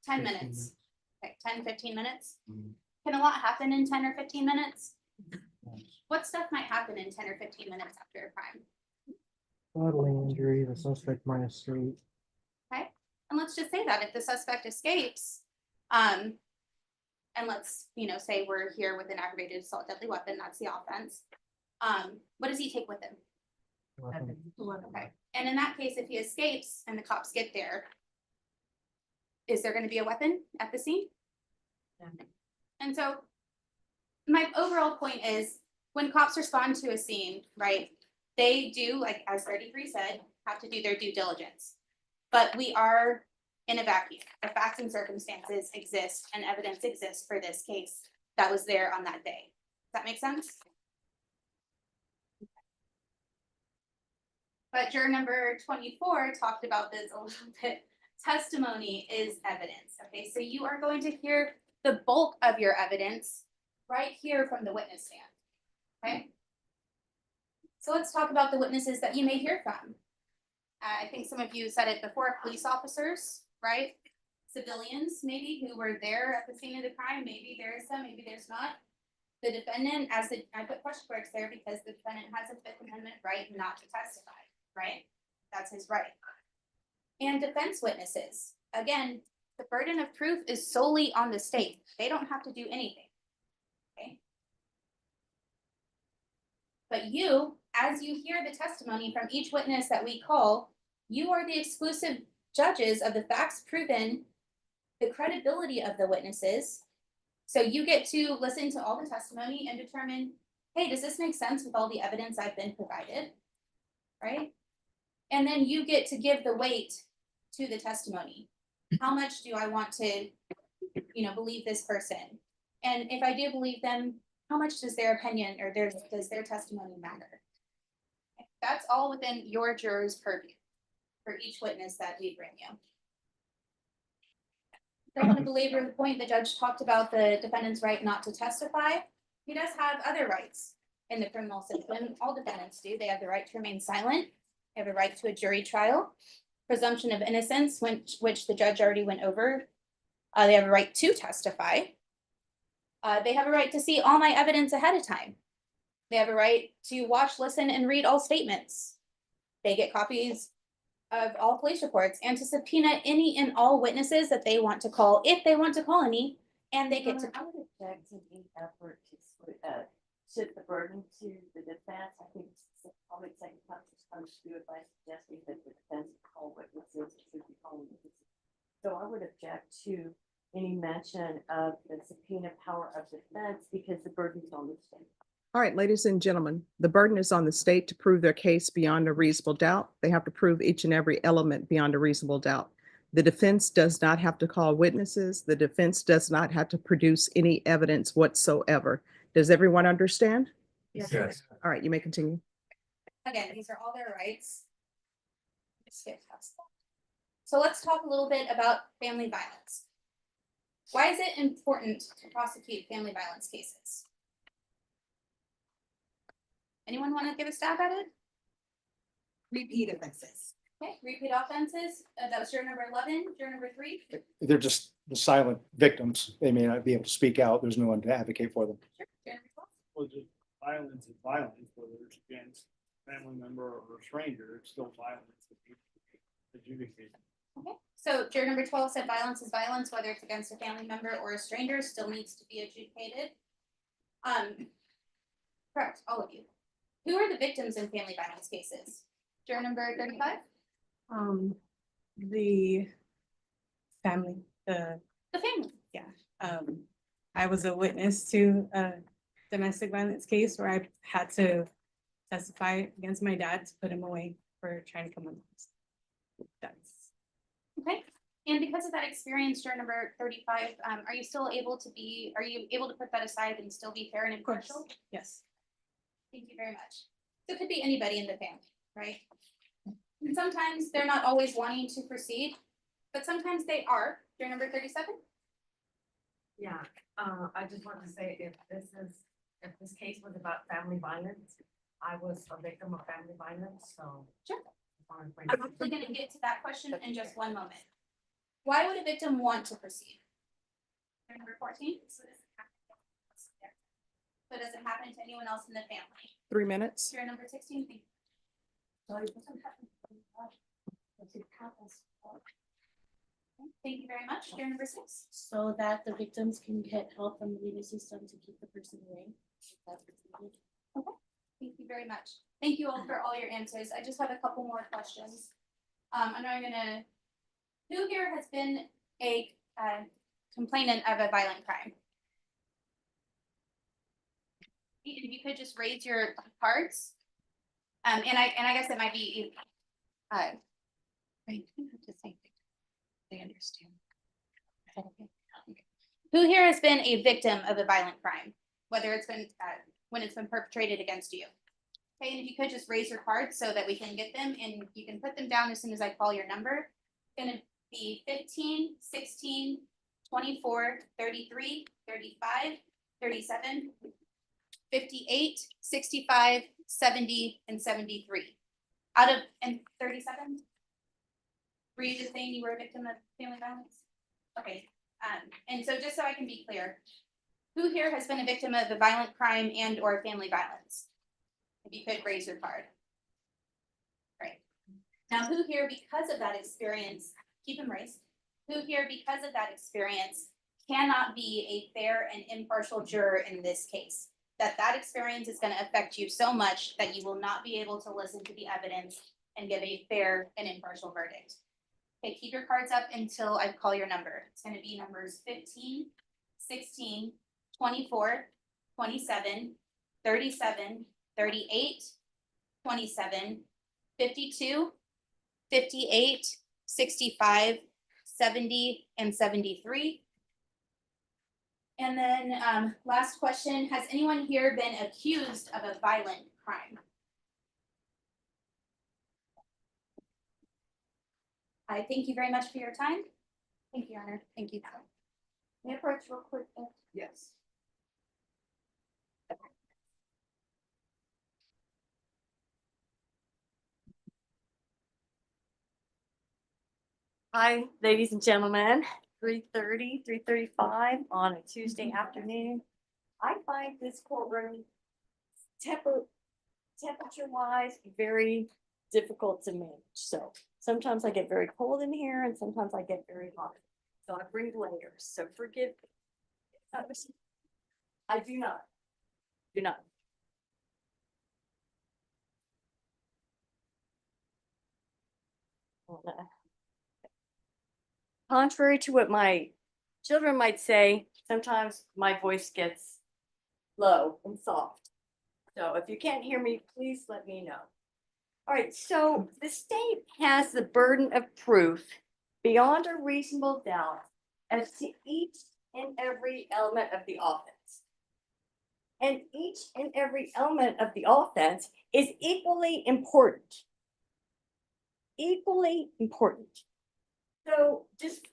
10 minutes. Okay, 10, 15 minutes? Can a lot happen in 10 or 15 minutes? What stuff might happen in 10 or 15 minutes after a crime?
Bodily injury, the suspect might escape.
Okay, and let's just say that if the suspect escapes, and let's, say we're here with an aggravated assault deadly weapon, that's the offense. What does he take with him?
Weapon.
Okay, and in that case, if he escapes and the cops get there, is there gonna be a weapon at the scene? And so my overall point is when cops respond to a scene, right, they do, like as 33 said, have to do their due diligence. But we are in a vacuum. The facts and circumstances exist and evidence exists for this case that was there on that day. Does that make sense? But juror number 24 talked about this a little bit. Testimony is evidence. Okay, so you are going to hear the bulk of your evidence right here from the witness stand. Okay. So let's talk about the witnesses that you may hear from. I think some of you said it before, police officers, right? Civilians maybe who were there at the scene of the crime, maybe there is some, maybe there's not. The defendant, I put question marks there because the defendant has a Fifth Amendment right not to testify, right? That's his right. And defense witnesses, again, the burden of proof is solely on the state. They don't have to do anything, okay? But you, as you hear the testimony from each witness that we call, you are the exclusive judges of the facts proven, the credibility of the witnesses. So you get to listen to all the testimony and determine, hey, does this make sense with all the evidence I've been provided, right? And then you get to give the weight to the testimony. How much do I want to, believe this person? And if I do believe them, how much does their opinion or does their testimony matter? That's all within your juror's purview for each witness that we bring you. Don't want to belabor the point. The judge talked about the defendant's right not to testify. He does have other rights in the criminal system. All defendants do. They have the right to remain silent. They have a right to a jury trial. Presumption of innocence, which the judge already went over. They have a right to testify. They have a right to see all my evidence ahead of time. They have a right to watch, listen, and read all statements. They get copies of all police reports and to subpoena any and all witnesses that they want to call, if they want to call any, and they get to.
I would object to any effort to shift the burden to the defense. I think it's probably the second time she's trying to do it by suggesting that the defense call witnesses should be calling witnesses. So I would object to any mention of the subpoena power of defense because the burden's on the state.
All right, ladies and gentlemen, the burden is on the state to prove their case beyond a reasonable doubt. They have to prove each and every element beyond a reasonable doubt. The defense does not have to call witnesses. The defense does not have to produce any evidence whatsoever. Does everyone understand?
Yes.
All right, you may continue.
Again, these are all their rights. Skip past that. So let's talk a little bit about family violence. Why is it important to prosecute family violence cases? Anyone want to give a stab at it?
Repeat offenses.
Okay, repeat offenses. That was juror number 11, juror number 3.
They're just the silent victims. They may not be able to speak out. There's no one to advocate for them.
Sure, juror number 12.
Well, just violence is violence, whether it's against a family member or a stranger, it's still violence. Adjudicated.
Okay, so juror number 12 said violence is violence, whether it's against a family member or a stranger, still needs to be adjudicated. Correct, all of you. Who are the victims in family violence cases? Juror number 35?
The family,
The family.
I was a witness to a domestic violence case where I had to testify against my dad to put him away for trying to come on. That's
Okay, and because of that experience, juror number 35, are you able to put that aside and still be fair and impartial?
yes.
Thank you very much. So it could be anybody in the family, right? And sometimes they're not always wanting to proceed, but sometimes they are. Juror number 37?
Yeah, I just want to say if this case was about family violence, I was a victim of family violence, so.
Sure. I'm actually going to get to that question in just one moment. Why would a victim want to proceed? Juror number 14? So does it happen to anyone else in the family?
3 minutes.
Juror number 16? Thank you. Thank you very much. Juror number 6.
So that the victims can get help from the legal system to keep the person away.
Okay, thank you very much. Thank you all for all your answers. I just have a couple more questions. And I'm gonna, who here has been a complainant of a violent crime? If you could just raise your cards. And I guess it might be, I have to say, they understand. Is that okay? Okay. Who here has been a victim of a violent crime, whether it's been when it's been perpetrated against you? Okay, and if you could just raise your cards so that we can get them, and you can put them down as soon as I call your number. It's gonna be 15, 16, 24, 33, 35, 37, 58, 65, 70, and 73. Out of, and 37? Were you just saying you were a victim of family violence? Okay, and so just so I can be clear, who here has been a victim of a violent crime and or family violence? If you could raise your card. Right. Now, who here, because of that experience, keep them raised, who here, because of that experience, cannot be a fair and impartial juror in this case? That experience is going to affect you so much that you will not be able to listen to the evidence and give a fair and impartial verdict. Okay, keep your cards up until I call your number. It's going to be numbers 15, 16, 24, 27, 37, 38, 27, 52, 58, 65, 70, and 73. And then last question, has anyone here been accused of a violent crime? I thank you very much for your time. Thank you, Your Honor. Thank you. May I approach real quick?
Yes.
Hi, ladies and gentlemen, 3:35 on a Tuesday afternoon. I find this courtroom temperature wise, very difficult to manage. So sometimes I get very cold in here and sometimes I get very hot. So I bring layers, so forgive me. I do not. Do not. Contrary to what my children might say, sometimes my voice gets low and soft. So if you can't hear me, please let me know. All right, so the state has the burden of proof beyond a reasonable doubt as to each and every element of the offense. And each and every element of the offense is equally important. Equally important. So just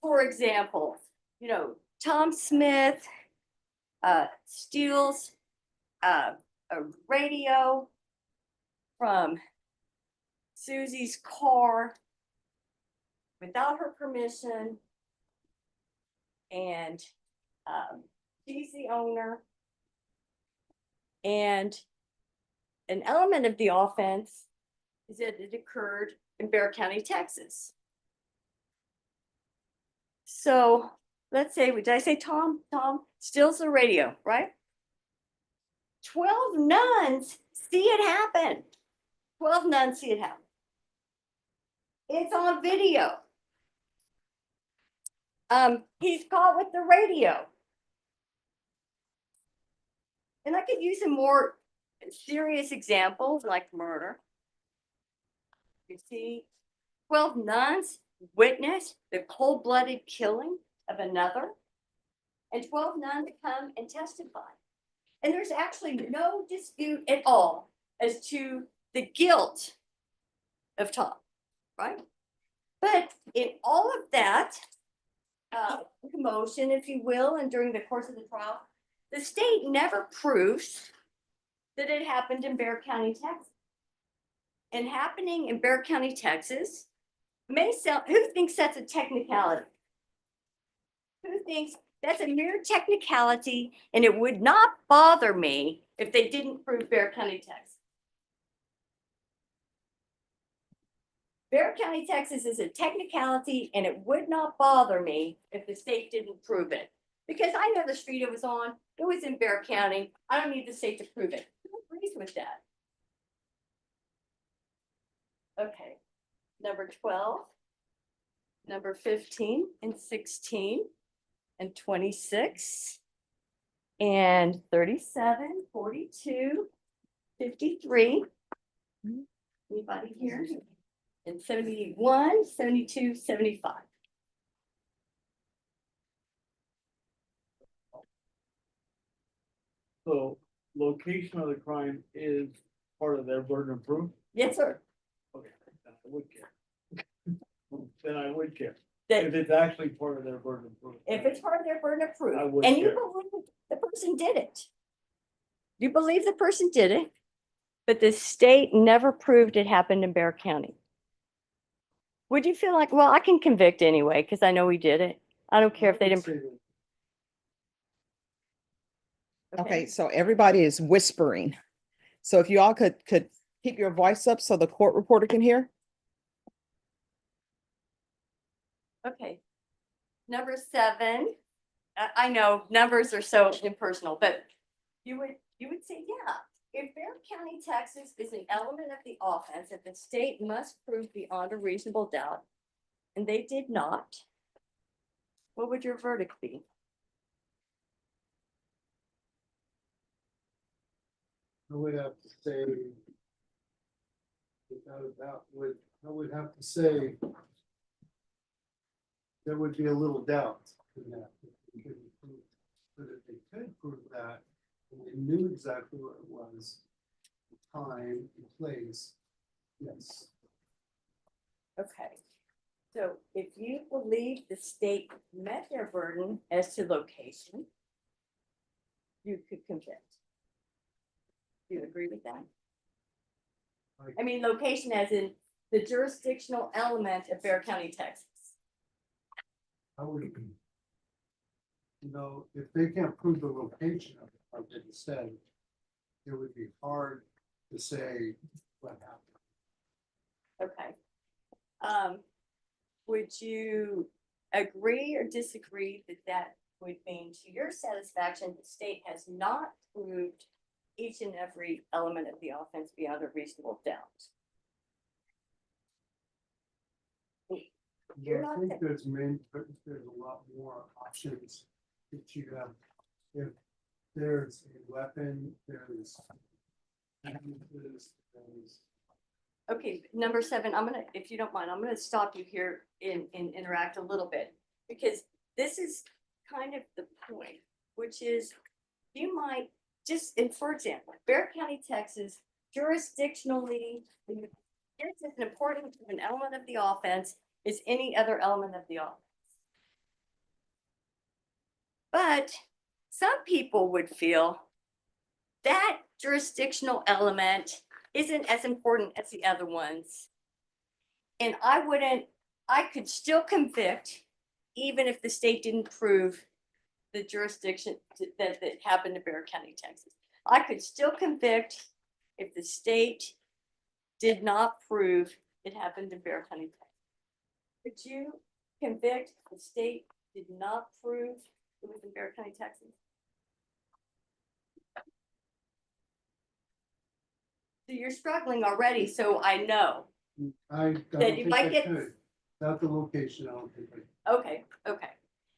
for example, you know, Tom Smith steals a radio from Susie's car without her permission, and she's the owner. And an element of the offense is that it occurred in Bexar County, Texas. So let's say, did I say Tom? Tom steals the radio, right? 12 nuns see it happen. 12 nuns see it happen. It's on video. He's caught with the radio. And I could use some more serious examples like murder. You see, 12 nuns witness the cold-blooded killing of another, and 12 nuns come and testify. And there's actually no dispute at all as to the guilt of Tom, right? But in all of that commotion, if you will, and during the course of the trial, the state never proves that it happened in Bexar County, Texas. And happening in Bexar County, Texas may sound, who thinks that's a technicality? Who thinks that's a mere technicality and it would not bother me if they didn't prove Bexar County, Texas? Bexar County, Texas is a technicality and it would not bother me if the state didn't prove it. Because I know the street it was on, it was in Bexar County. I don't need the state to prove it. Who agrees with that? Okay, number 12, number 15 and 16 and 26 and 37, 42, 53. Anybody here? And 71, 72, 75.
So location of the crime is part of their burden of proof?
Yes, sir.
Okay, then I would care. Then I would care.
That-
If it's actually part of their burden of proof.
If it's part of their burden of proof,
I would
and you
care.
believe the person did it, you believe the person did it, but the state never proved it happened in Bear County. Would you feel like, well, I can convict anyway, because I know he did it. I don't care if they didn't.
Okay, so everybody is whispering. So if you all could keep your voice up so the court reporter can hear.
Okay. Number 7, I know numbers are so impersonal, but you would say, yeah, if Bear County, Texas is an element of the offense that the state must prove beyond a reasonable doubt, and they did not, what would your verdict be?
I would have to say, without a doubt, I would have to say there would be a little doubt in that. If they couldn't prove- But if they could prove that, and they knew exactly what it was, the time, the place, yes.
Okay. So if you believe the state met their burden as to location, you could convict. Do you agree with that? I mean, location as in the jurisdictional element of Bear County, Texas.
I would, if they can't prove the location of it, like they said, it would be hard to say what happened.
Okay. Would you agree or disagree that that would mean to your satisfaction, the state has not proved each and every element of the offense beyond a reasonable doubt? You're
I
not
think there's a lot more options that you have. If there's a weapon, there's.
Okay, number 7, if you don't mind, I'm gonna stop you here and interact a little bit, because this is kind of the point, which is you might just, and for example, Bear County, Texas, jurisdictionally, it's as important an element of the offense as any other element of the offense. But some people would feel that jurisdictional element isn't as important as the other ones. And I could still convict even if the state didn't prove the jurisdiction that happened to Bear County, Texas. I could still convict if the state did not prove it happened in Bear County, Texas. Could you convict if the state did not prove it was in Bear County, Texas? So you're struggling already, so I know.
I don't
That you
think
might
I
get-
could. Without the location, I don't think I could.
Okay.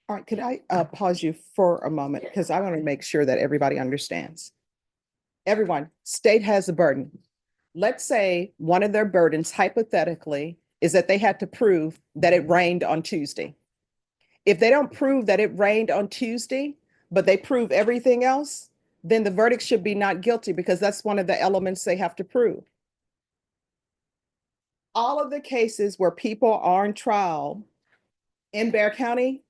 All right, could I pause you for a moment? Because I want to make sure that everybody understands. Everyone, state has a burden. Let's say one of their burdens hypothetically is that they had to prove that it rained on Tuesday. If they don't prove that it rained on Tuesday, but they prove everything else, then the verdict should be not guilty because that's one of the elements they have to prove. All of the cases where people are on trial in Bear County,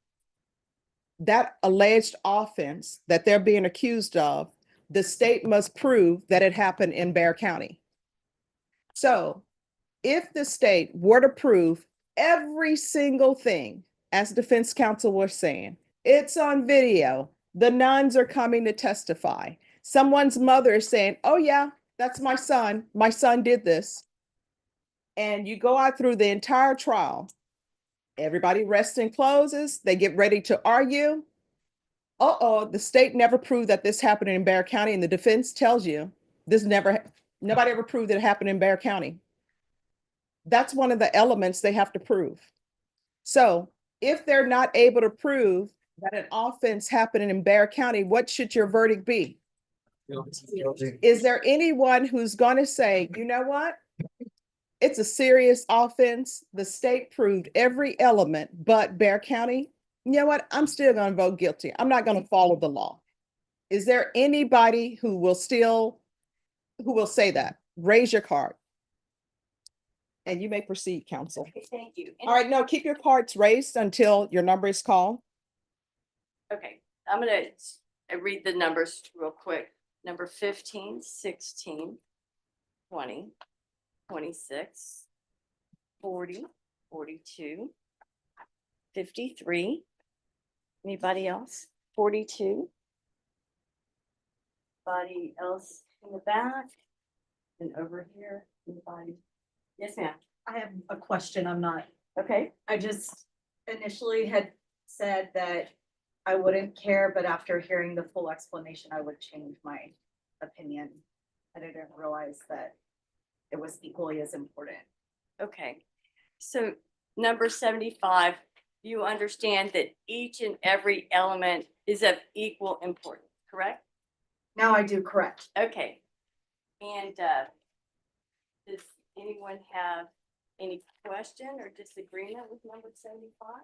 that alleged offense that they're being accused of, the state must prove that it happened in Bear County. So if the state were to prove every single thing, as defense counsel was saying, it's on video, the nuns are coming to testify, someone's mother is saying, oh yeah, that's my son did this. And you go out through the entire trial, everybody rests and closes, they get ready to argue. The state never proved that this happened in Bear County, and the defense tells you nobody ever proved that it happened in Bear County. That's one of the elements they have to prove. So if they're not able to prove that an offense happened in Bear County, what should your verdict be? Is there anyone who's going to say, you know what? It's a serious offense. The state proved every element, but Bear County, you know what? I'm still going to vote guilty. I'm not going to follow the law. Is there anybody who will say that? Raise your card. And you may proceed, counsel.
Okay, thank you.
All right, no, keep your cards raised until your number is called.
Okay, I'm gonna read the numbers real quick. number 15, 16, 20, 26, 40, 42, 53. Anybody else? 42. Anybody else in the back? And over here, anybody? Yes, ma'am.
I have a question. I'm not,
Okay.
I just initially had said that I wouldn't care, but after hearing the full explanation, I would change my opinion. I didn't realize that it was equally as important.
Okay. So number 75, you understand that each and every element is of equal importance, correct?
Now I do, correct.
Okay. And does anyone have any question or disagreement with number 75?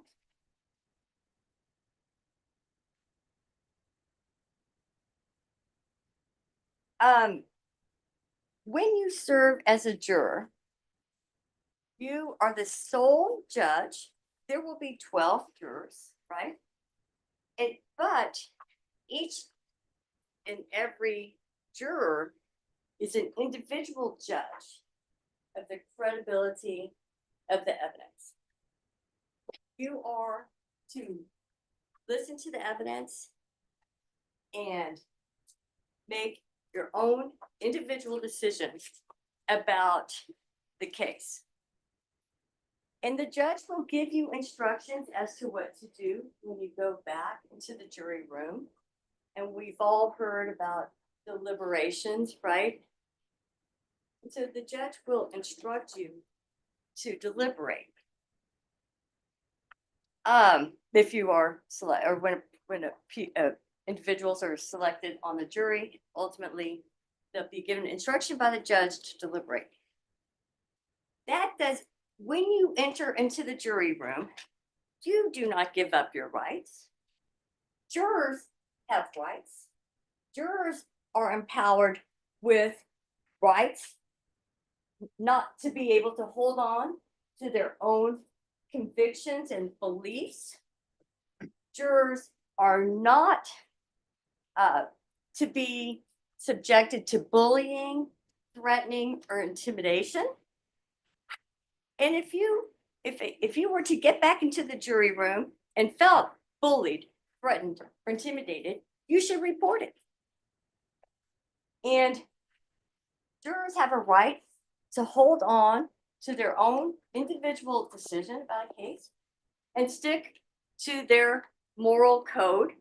When you serve as a juror, you are the sole judge. There will be 12 jurors, right? But each and every juror is an individual judge of the credibility of the evidence. You are to listen to the evidence and make your own individual decisions about the case. And the judge will give you instructions as to what to do when you go back into the jury room. And we've all heard about deliberations, right? And so the judge will instruct you to deliberate. If you are select, or when individuals are selected on the jury, ultimately they'll be given instruction by the judge to deliberate. That does, when you enter into the jury room, you do not give up your rights. Jurors have rights. Jurors are empowered with rights not to be able to hold on to their own convictions and beliefs. Jurors are not to be subjected to bullying, threatening, or intimidation. And if you were to get back into the jury room and felt bullied, threatened, or intimidated, you should report it. And jurors have a right to hold on to their own individual decision about a case and stick to their moral code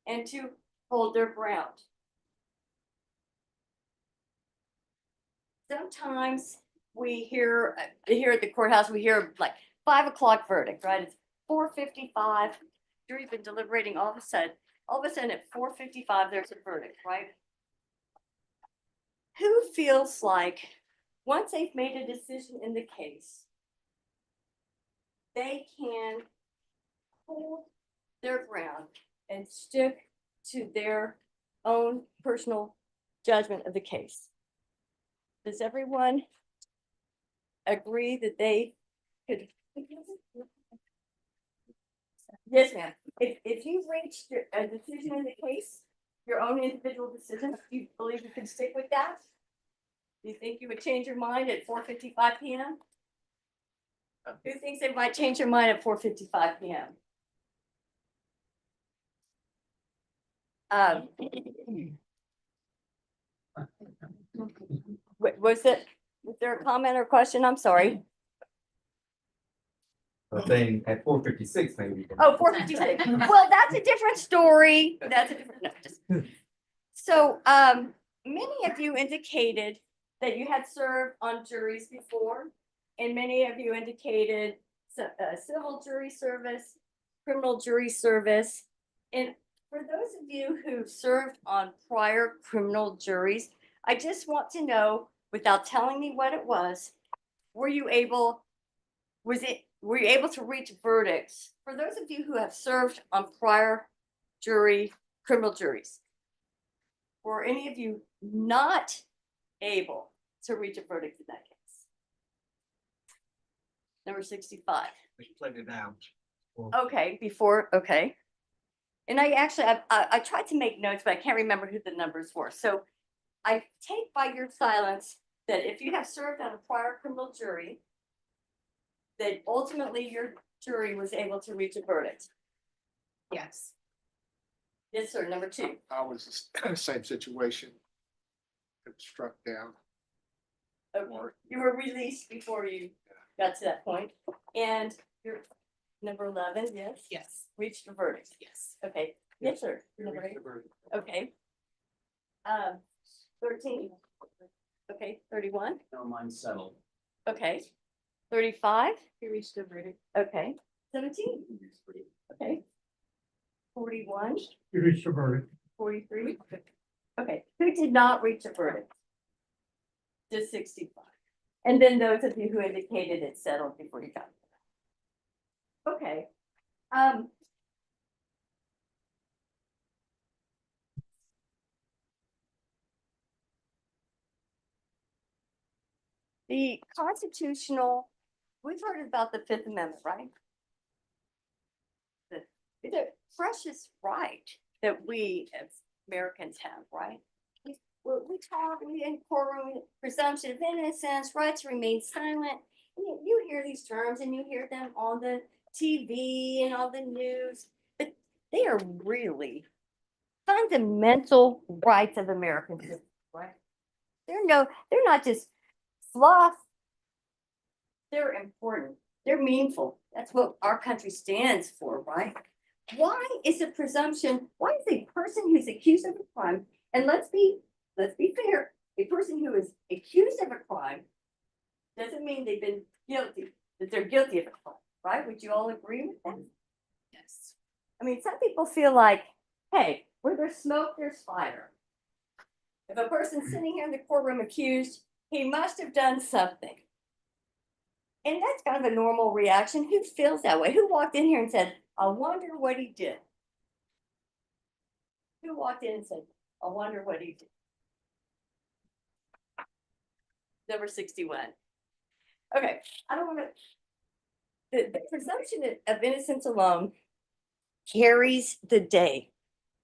and to hold their ground. Sometimes we hear here at the courthouse, we hear like 5 o'clock verdict, right? It's 4:55. Jury's been deliberating all of a sudden at 4:55, there's a verdict, right? Who feels like once they've made a decision in the case, they can hold their ground and stick to their own personal judgment of the case? Does everyone agree that they could? Yes, ma'am. If you've reached a decision in the case, your own individual decision, do you believe you can stick with that? Do you think you would change your mind at 4:55 p.m.? Who thinks they might change their mind at 4:55 p.m.? Was there a comment or question? I'm sorry.
I'm saying at 4:56 maybe.
Oh, 4:56. Well, that's a different story. That's a different, no, just. So, many of you indicated that you had served on juries before, and many of you indicated civil jury service, criminal jury service. And for those of you who served on prior criminal juries, I just want to know, without telling me what it was, were you able to reach verdicts? For those of you who have served on prior criminal juries, were any of you not able to reach a verdict in that case? Number 65.
We played it out.
Okay, before, okay. And I actually, I tried to make notes, but I can't remember who the numbers were. So I take by your silence that if you have served on a prior criminal jury, that ultimately your jury was able to reach a verdict.
Yes.
Yes, sir. Number two.
I was in the same situation. It was struck down.
Okay. You were released before you got to that point. And your number 11, yes?
Yes.
Reached a verdict.
Yes.
Okay. Yes, sir. Number
Reached
8.
the verdict.
Okay. 13. Okay, 31.
No, mine's settled.
Okay. 35.
You reached a verdict.
Okay. 17. Okay. 41.
You reached a verdict.
43. Okay, who did not reach a verdict? Just 65. And then those of you who indicated it settled before you got there. Okay. The constitutional, we've heard about the Fifth Amendment, right? The precious right that we as Americans have, right? We talk, we in courtroom, presumption of innocence, right to remain silent. And you hear these terms and you hear them on the TV and on the news, but they are really fundamental rights of Americans, right? They're not just fluff. They're important. They're meaningful. That's what our country stands for, right? Why is a presumption, why is a person who's accused of a crime, and let's be fair, a person who is accused of a crime doesn't mean they've been guilty, that they're guilty of a crime, right? Would you all agree with that?
Yes.
I mean, some people feel like, hey, where there's smoke, there's fire. If a person's sitting here in the courtroom accused, he must have done something. And that's kind of a normal reaction. Who feels that way? Who walked in here and said, I wonder what he did? Who walked in and said, I wonder what he did? Number 61. Okay, I don't want to. The presumption of innocence alone carries the day.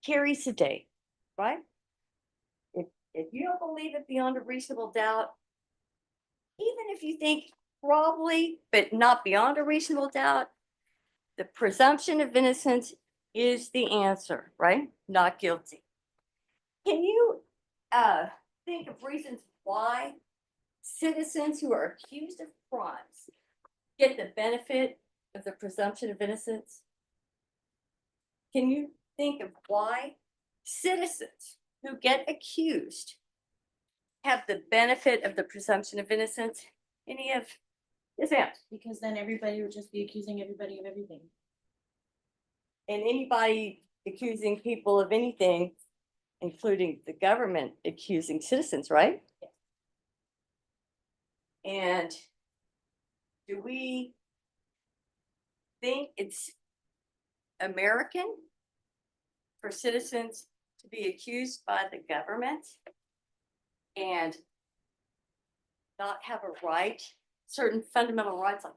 Carries the day, right? If you don't believe it beyond a reasonable doubt, even if you think probably, but not beyond a reasonable doubt, the presumption of innocence is the answer, right? Not guilty. Can you think of reasons why citizens who are accused of crimes get the benefit of the presumption of innocence? Can you think of why citizens who get accused have the benefit of the presumption of innocence? Any of, yes, ma'am?
Because then everybody would just be accusing everybody of everything.
And anybody accusing people of anything, including the government accusing citizens, right?
Yes.
And do we think it's American for citizens to be accused by the government and not have a right, certain fundamental rights? Like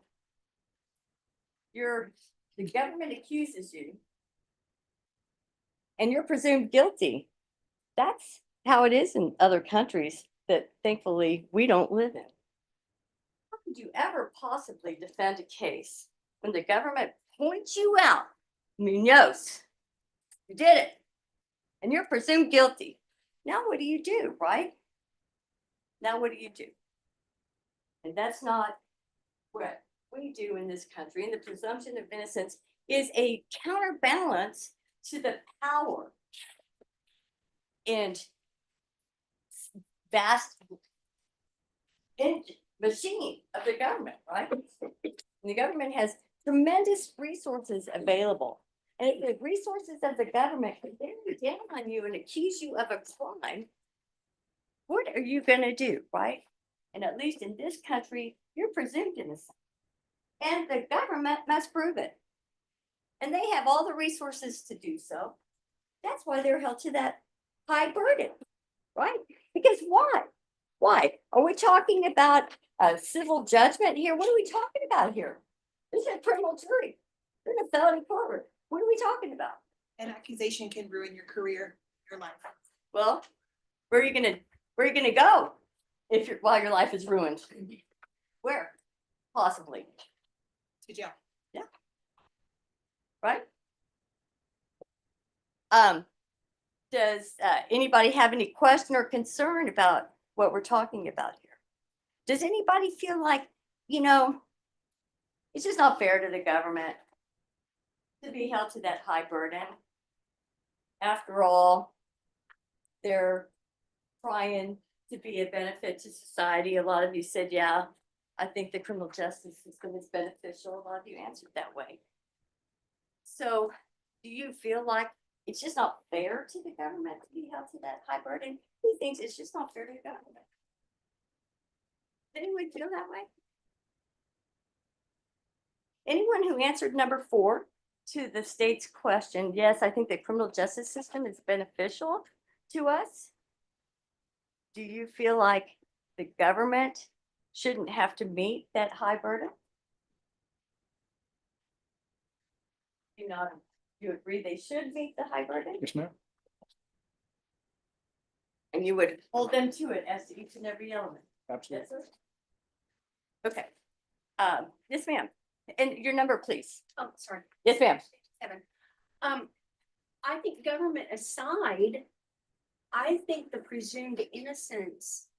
the government accuses you and you're presumed guilty. That's how it is in other countries that thankfully we don't live in. How could you ever possibly defend a case when the government points you out? Munoz, you did it, and you're presumed guilty. Now what do you do, right? Now what do you do? And that's not what we do in this country. And the presumption of innocence is a counterbalance to the power and vast machine of the government, right? And the government has tremendous resources available. And if the resources of the government can bear down on you and accuse you of a crime, what are you going to do, right? And at least in this country, you're presumed innocent. And the government must prove it. And they have all the resources to do so. That's why they're held to that high burden, right? Because why? Why? Are we talking about a civil judgment here? What are we talking about here? This is a criminal jury. They're in a felony courtroom. What are we talking about?
An accusation can ruin your career, your life.
Well, where are you gonna go while your life is ruined? Where? Possibly,
To jail.
right? Does anybody have any question or concern about what we're talking about here? Does anybody feel like, it's just not fair to the government to be held to that high burden? After all, they're trying to be a benefit to society. A lot of you said, yeah, I think the criminal justice system is beneficial. A lot of you answered that way. So do you feel like it's just not fair to the government to be held to that high burden? Who thinks it's just not fair to the government? Does anyone feel that way? Anyone who answered number 4 to the state's question, yes, I think the criminal justice system is beneficial to us. Do you feel like the government shouldn't have to meet that high burden? You agree they should meet the high burden?
Yes, ma'am.
And you would hold them to it as to each and every element?
Absolutely.
Yes, sir? Okay. Yes, ma'am. And your number, please.
Oh, sorry.
Yes, ma'am.
7. I think government aside, I think the presumed innocence,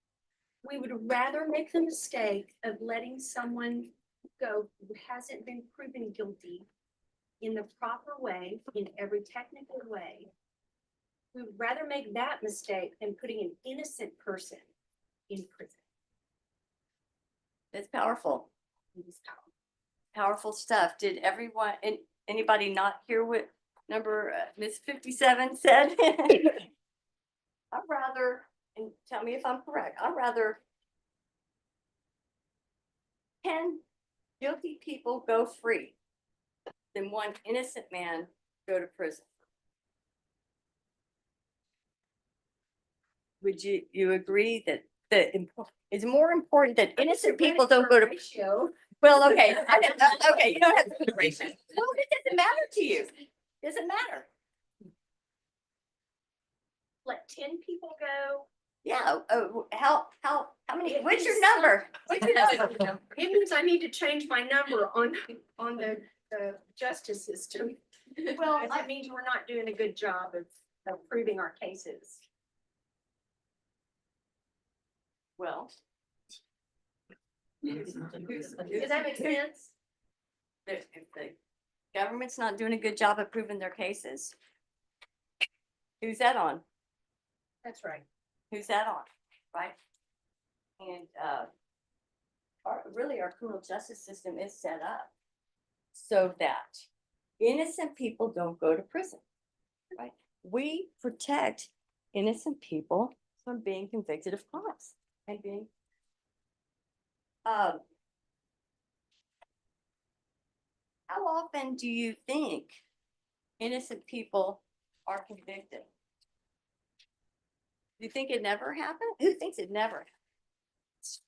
we would rather make the mistake of letting someone go who hasn't been proven guilty in the proper way, in every technical way. We would rather make that mistake than putting an innocent person in prison.
That's powerful.
It is powerful.
Powerful stuff. Did everyone and anybody not hear what number Miss 57 said? I'd rather, and tell me if I'm correct, I'd rather 10 guilty people go free than one innocent man go to prison. Would you agree that it's more important that innocent people don't go to
ratio?
Well, okay, okay, you don't have to put a ratio. Well, it doesn't matter to you. Doesn't matter.
Let 10 people go.
Yeah. How many? What's your number? What's your number?
It means I need to change my number on the justice system. Well, that means we're not doing a good job of proving our cases.
Well.
Does that make sense?
If the government's not doing a good job of proving their cases, who's that on?
That's right.
Who's that on? Right? And our criminal justice system is set up so that innocent people don't go to prison. Right? We protect innocent people from being convicted of crimes and being how often do you think innocent people are convicted? Do you think it never happened? Who thinks it never happens?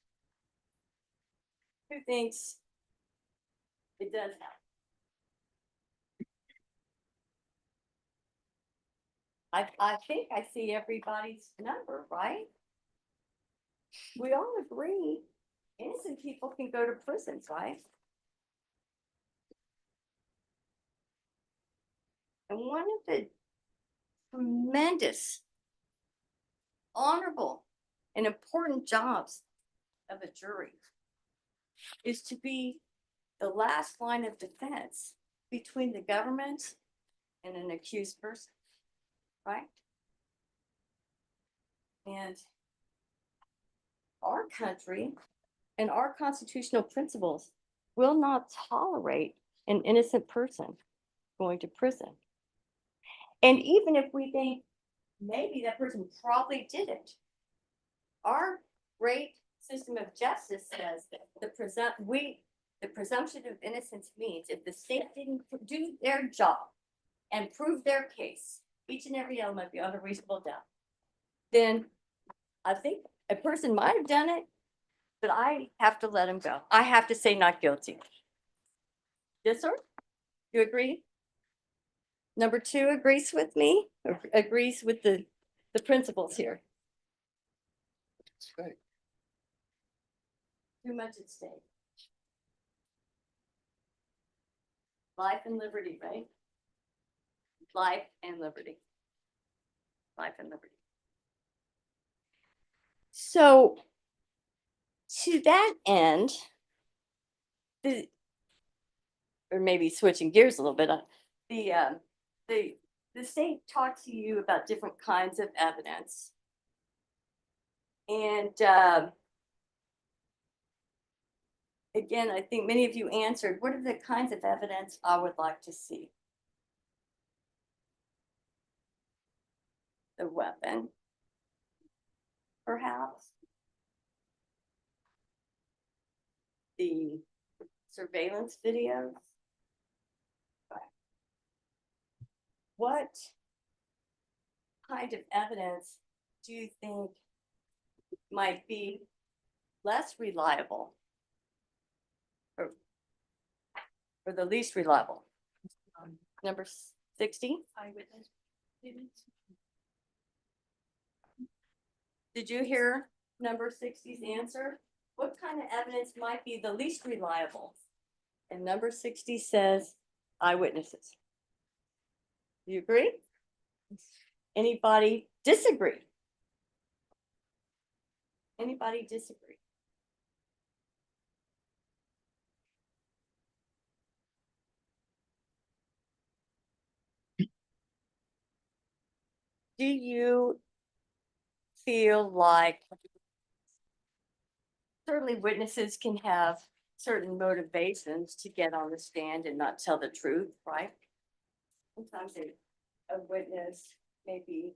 Who thinks it does happen? I think I see everybody's number, right? We all agree innocent people can go to prisons, right? And one of the tremendous, honorable, and important jobs of a jury is to be the last line of defense between the government and an accused person, right? And our country and our constitutional principles will not tolerate an innocent person going to prison. And even if we think maybe that person probably did it, our great system of justice says that the presumption of innocence means if the state didn't do their job and prove their case, each and every element beyond a reasonable doubt, then I think a person might have done it, but I have to let him go. I have to say not guilty. Yes, sir? You agree? Number two agrees with me, or agrees with the principles here. Too much at stake. Life and liberty, right? Life and liberty. Life and liberty. So, to that end, or maybe switching gears a little bit, the state talked to you about different kinds of evidence. And again, I think many of you answered, what are the kinds of evidence I would like to see? The weapon, perhaps. The surveillance videos. What kind of evidence do you think might be less reliable or the least reliable? Number 60.
Eyewitness.
Did you hear number 60's answer? What kind of evidence might be the least reliable? And number 60 says eyewitnesses. Do you agree? Anybody disagree? Anybody disagree? Do you feel like certainly witnesses can have certain motivations to get on the stand and not tell the truth, right? Sometimes a witness may be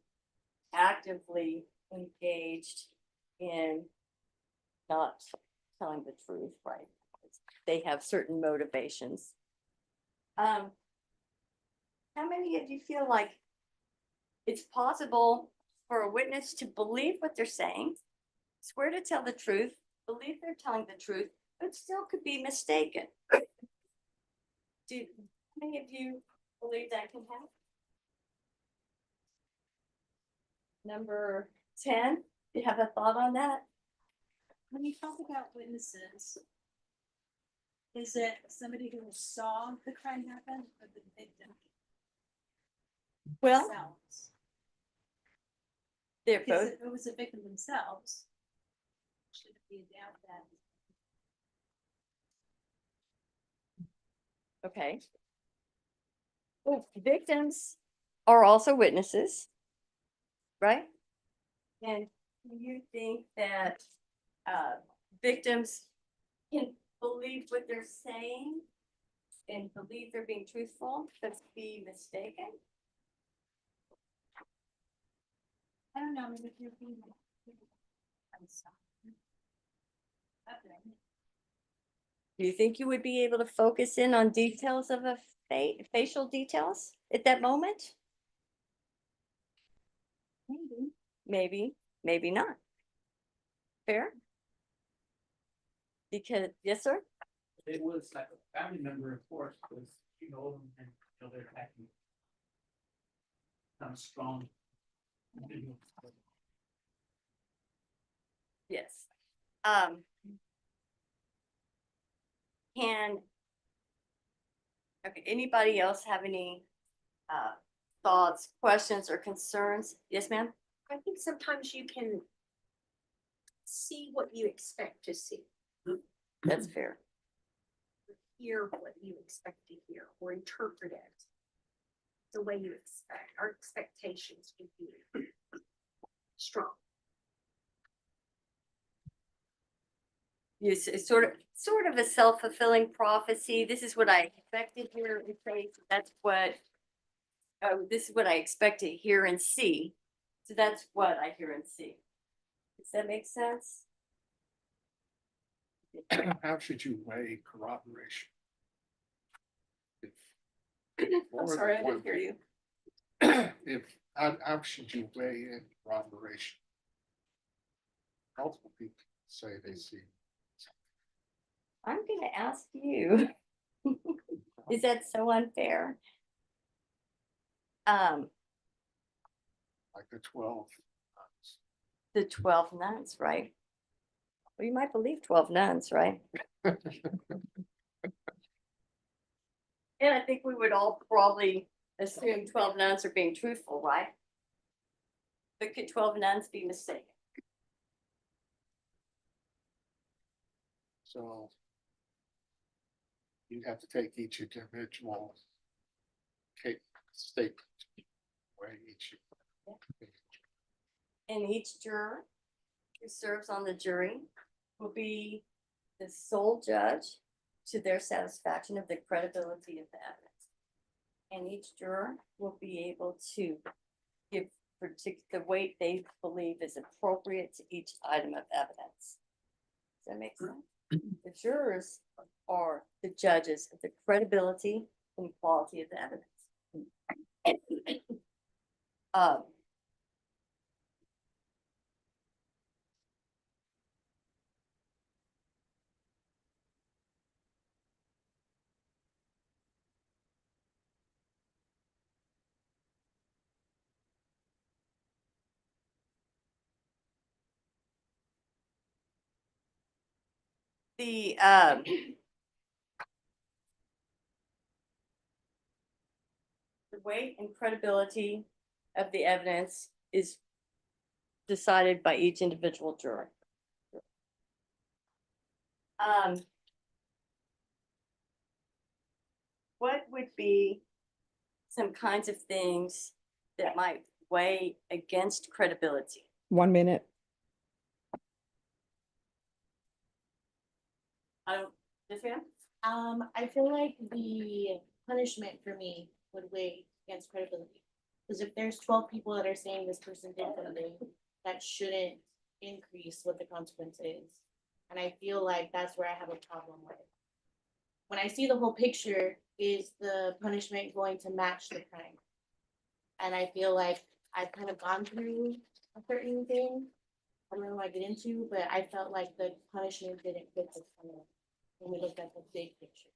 actively engaged in not telling the truth, right? They have certain motivations. How many of you feel like it's possible for a witness to believe what they're saying, swear to tell the truth, believe they're telling the truth, but still could be mistaken? Do how many of you believe that can happen? Number 10, do you have a thought on that?
When you talk about witnesses, is it somebody who saw the crime happen or the victim?
Well,
themselves?
they're
Because
both.
if it was a victim themselves, should it be a doubt that
Okay. Well, victims are also witnesses, right? And do you think that victims can believe what they're saying and believe they're being truthful, but be mistaken?
I don't know, maybe if you're being.
Do you think you would be able to focus in on details of a facial details at that moment?
Maybe.
Maybe not. Fair? Because, yes, sir?
It was like a family member, of course, because you know them and you know they're acting kind of strong.
Yes. Can, okay, anybody else have any thoughts, questions, or concerns? Yes, ma'am?
I think sometimes you can see what you expect to see.
That's fair.
Hear what you expect to hear or interpret it the way you expect. Our expectations can be strong.
Yes, it's sort of a self-fulfilling prophecy. This is what I expect to hear and say. So that's what, this is what I expect to hear and see. So that's what I hear and see. Does that make sense?
How should you weigh corroboration?
I'm sorry, I didn't hear you.
How should you weigh in corroboration? Multiple people say they see.
I'm gonna ask you. Is that so unfair?
Like the 12.
The 12 nuns, right? Well, you might believe 12 nuns, right? And I think we would all probably assume 12 nuns are being truthful, right? But could 12 nuns be mistaken?
So you have to take each individual statement. Where each.
And each juror who serves on the jury will be the sole judge to their satisfaction of the credibility of the evidence. And each juror will be able to give the weight they believe is appropriate to each item of evidence. Does that make sense? The jurors are the judges of the credibility and quality of the evidence. The weight and credibility of the evidence is decided by each individual juror. What would be some kinds of things that might weigh against credibility?
1 minute.
Yes, ma'am?
I feel like the punishment for me would weigh against credibility. Because if there's 12 people that are saying this person did something, that shouldn't increase what the consequence is. And I feel like that's where I have a problem with. When I see the whole picture, is the punishment going to match the crime? And I feel like I've kind of gone through a certain thing. I don't know what I get into, but I felt like the punishment didn't fit the crime when we looked at the big picture.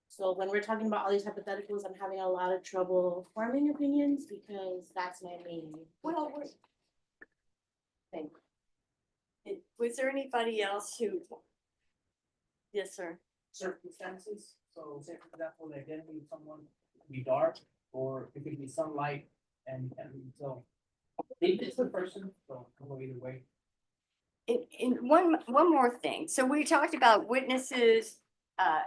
So when we're talking about all these hypotheticals, I'm having a lot of trouble forming opinions because that's my main.
Well, was there anybody else who? Yes, sir.
Circumstances, so say for example, the identity of someone could be dark, or it could be sunlight, and so it's the person, so go either way.
In one more thing, so we talked about witnesses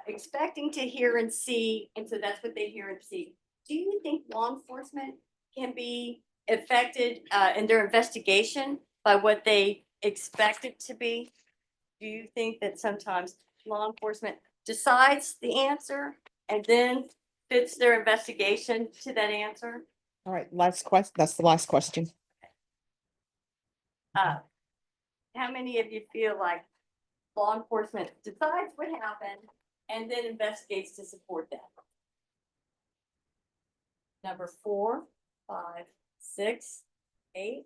expecting to hear and see, and so that's what they hear and see. Do you think law enforcement can be affected in their investigation by what they expect it to be? Do you think that sometimes law enforcement decides the answer and then fits their investigation to that answer?
All right, last question. That's the last question.
How many of you feel like law enforcement decides what happened and then investigates to support that? Number 4, 5, 6, 8,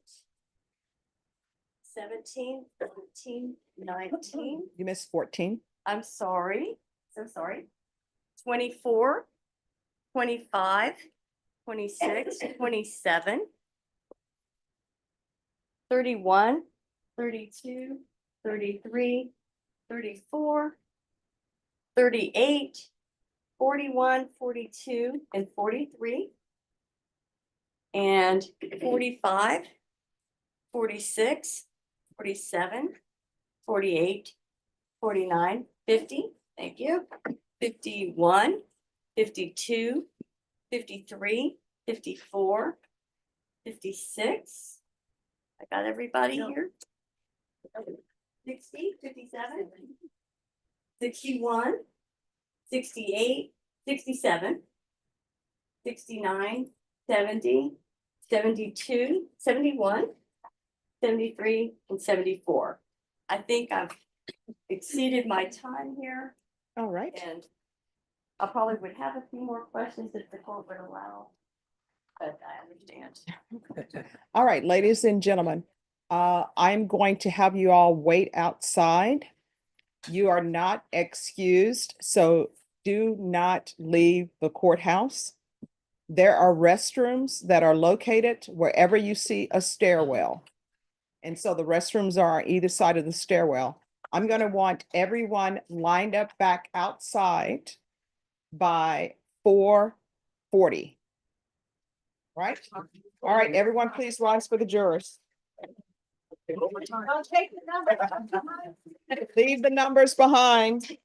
17, 18, 19.
You missed 14.
I'm sorry, so sorry. 24, 25, 26, 27, 31, 32, 33, 34, 38, 41, 42, and 43, and 45, 46, 47, 48, 49, 50, thank you, 51, 52, 53, 54, 56. I got everybody here. 60, 57, 61, 68, 67, 69, 70, 72, 71, 73, and 74. I think I've exceeded my time here.
All right.
And I probably would have a few more questions if the court would allow, but I understand.
All right, ladies and gentlemen, I'm going to have you all wait outside. You are not excused, so do not leave the courthouse. There are restrooms that are located wherever you see a stairwell. And so the restrooms are on either side of the stairwell. I'm gonna want everyone lined up back outside by 4:40. Right? All right, everyone, please rise for the jurors. Leave the numbers behind.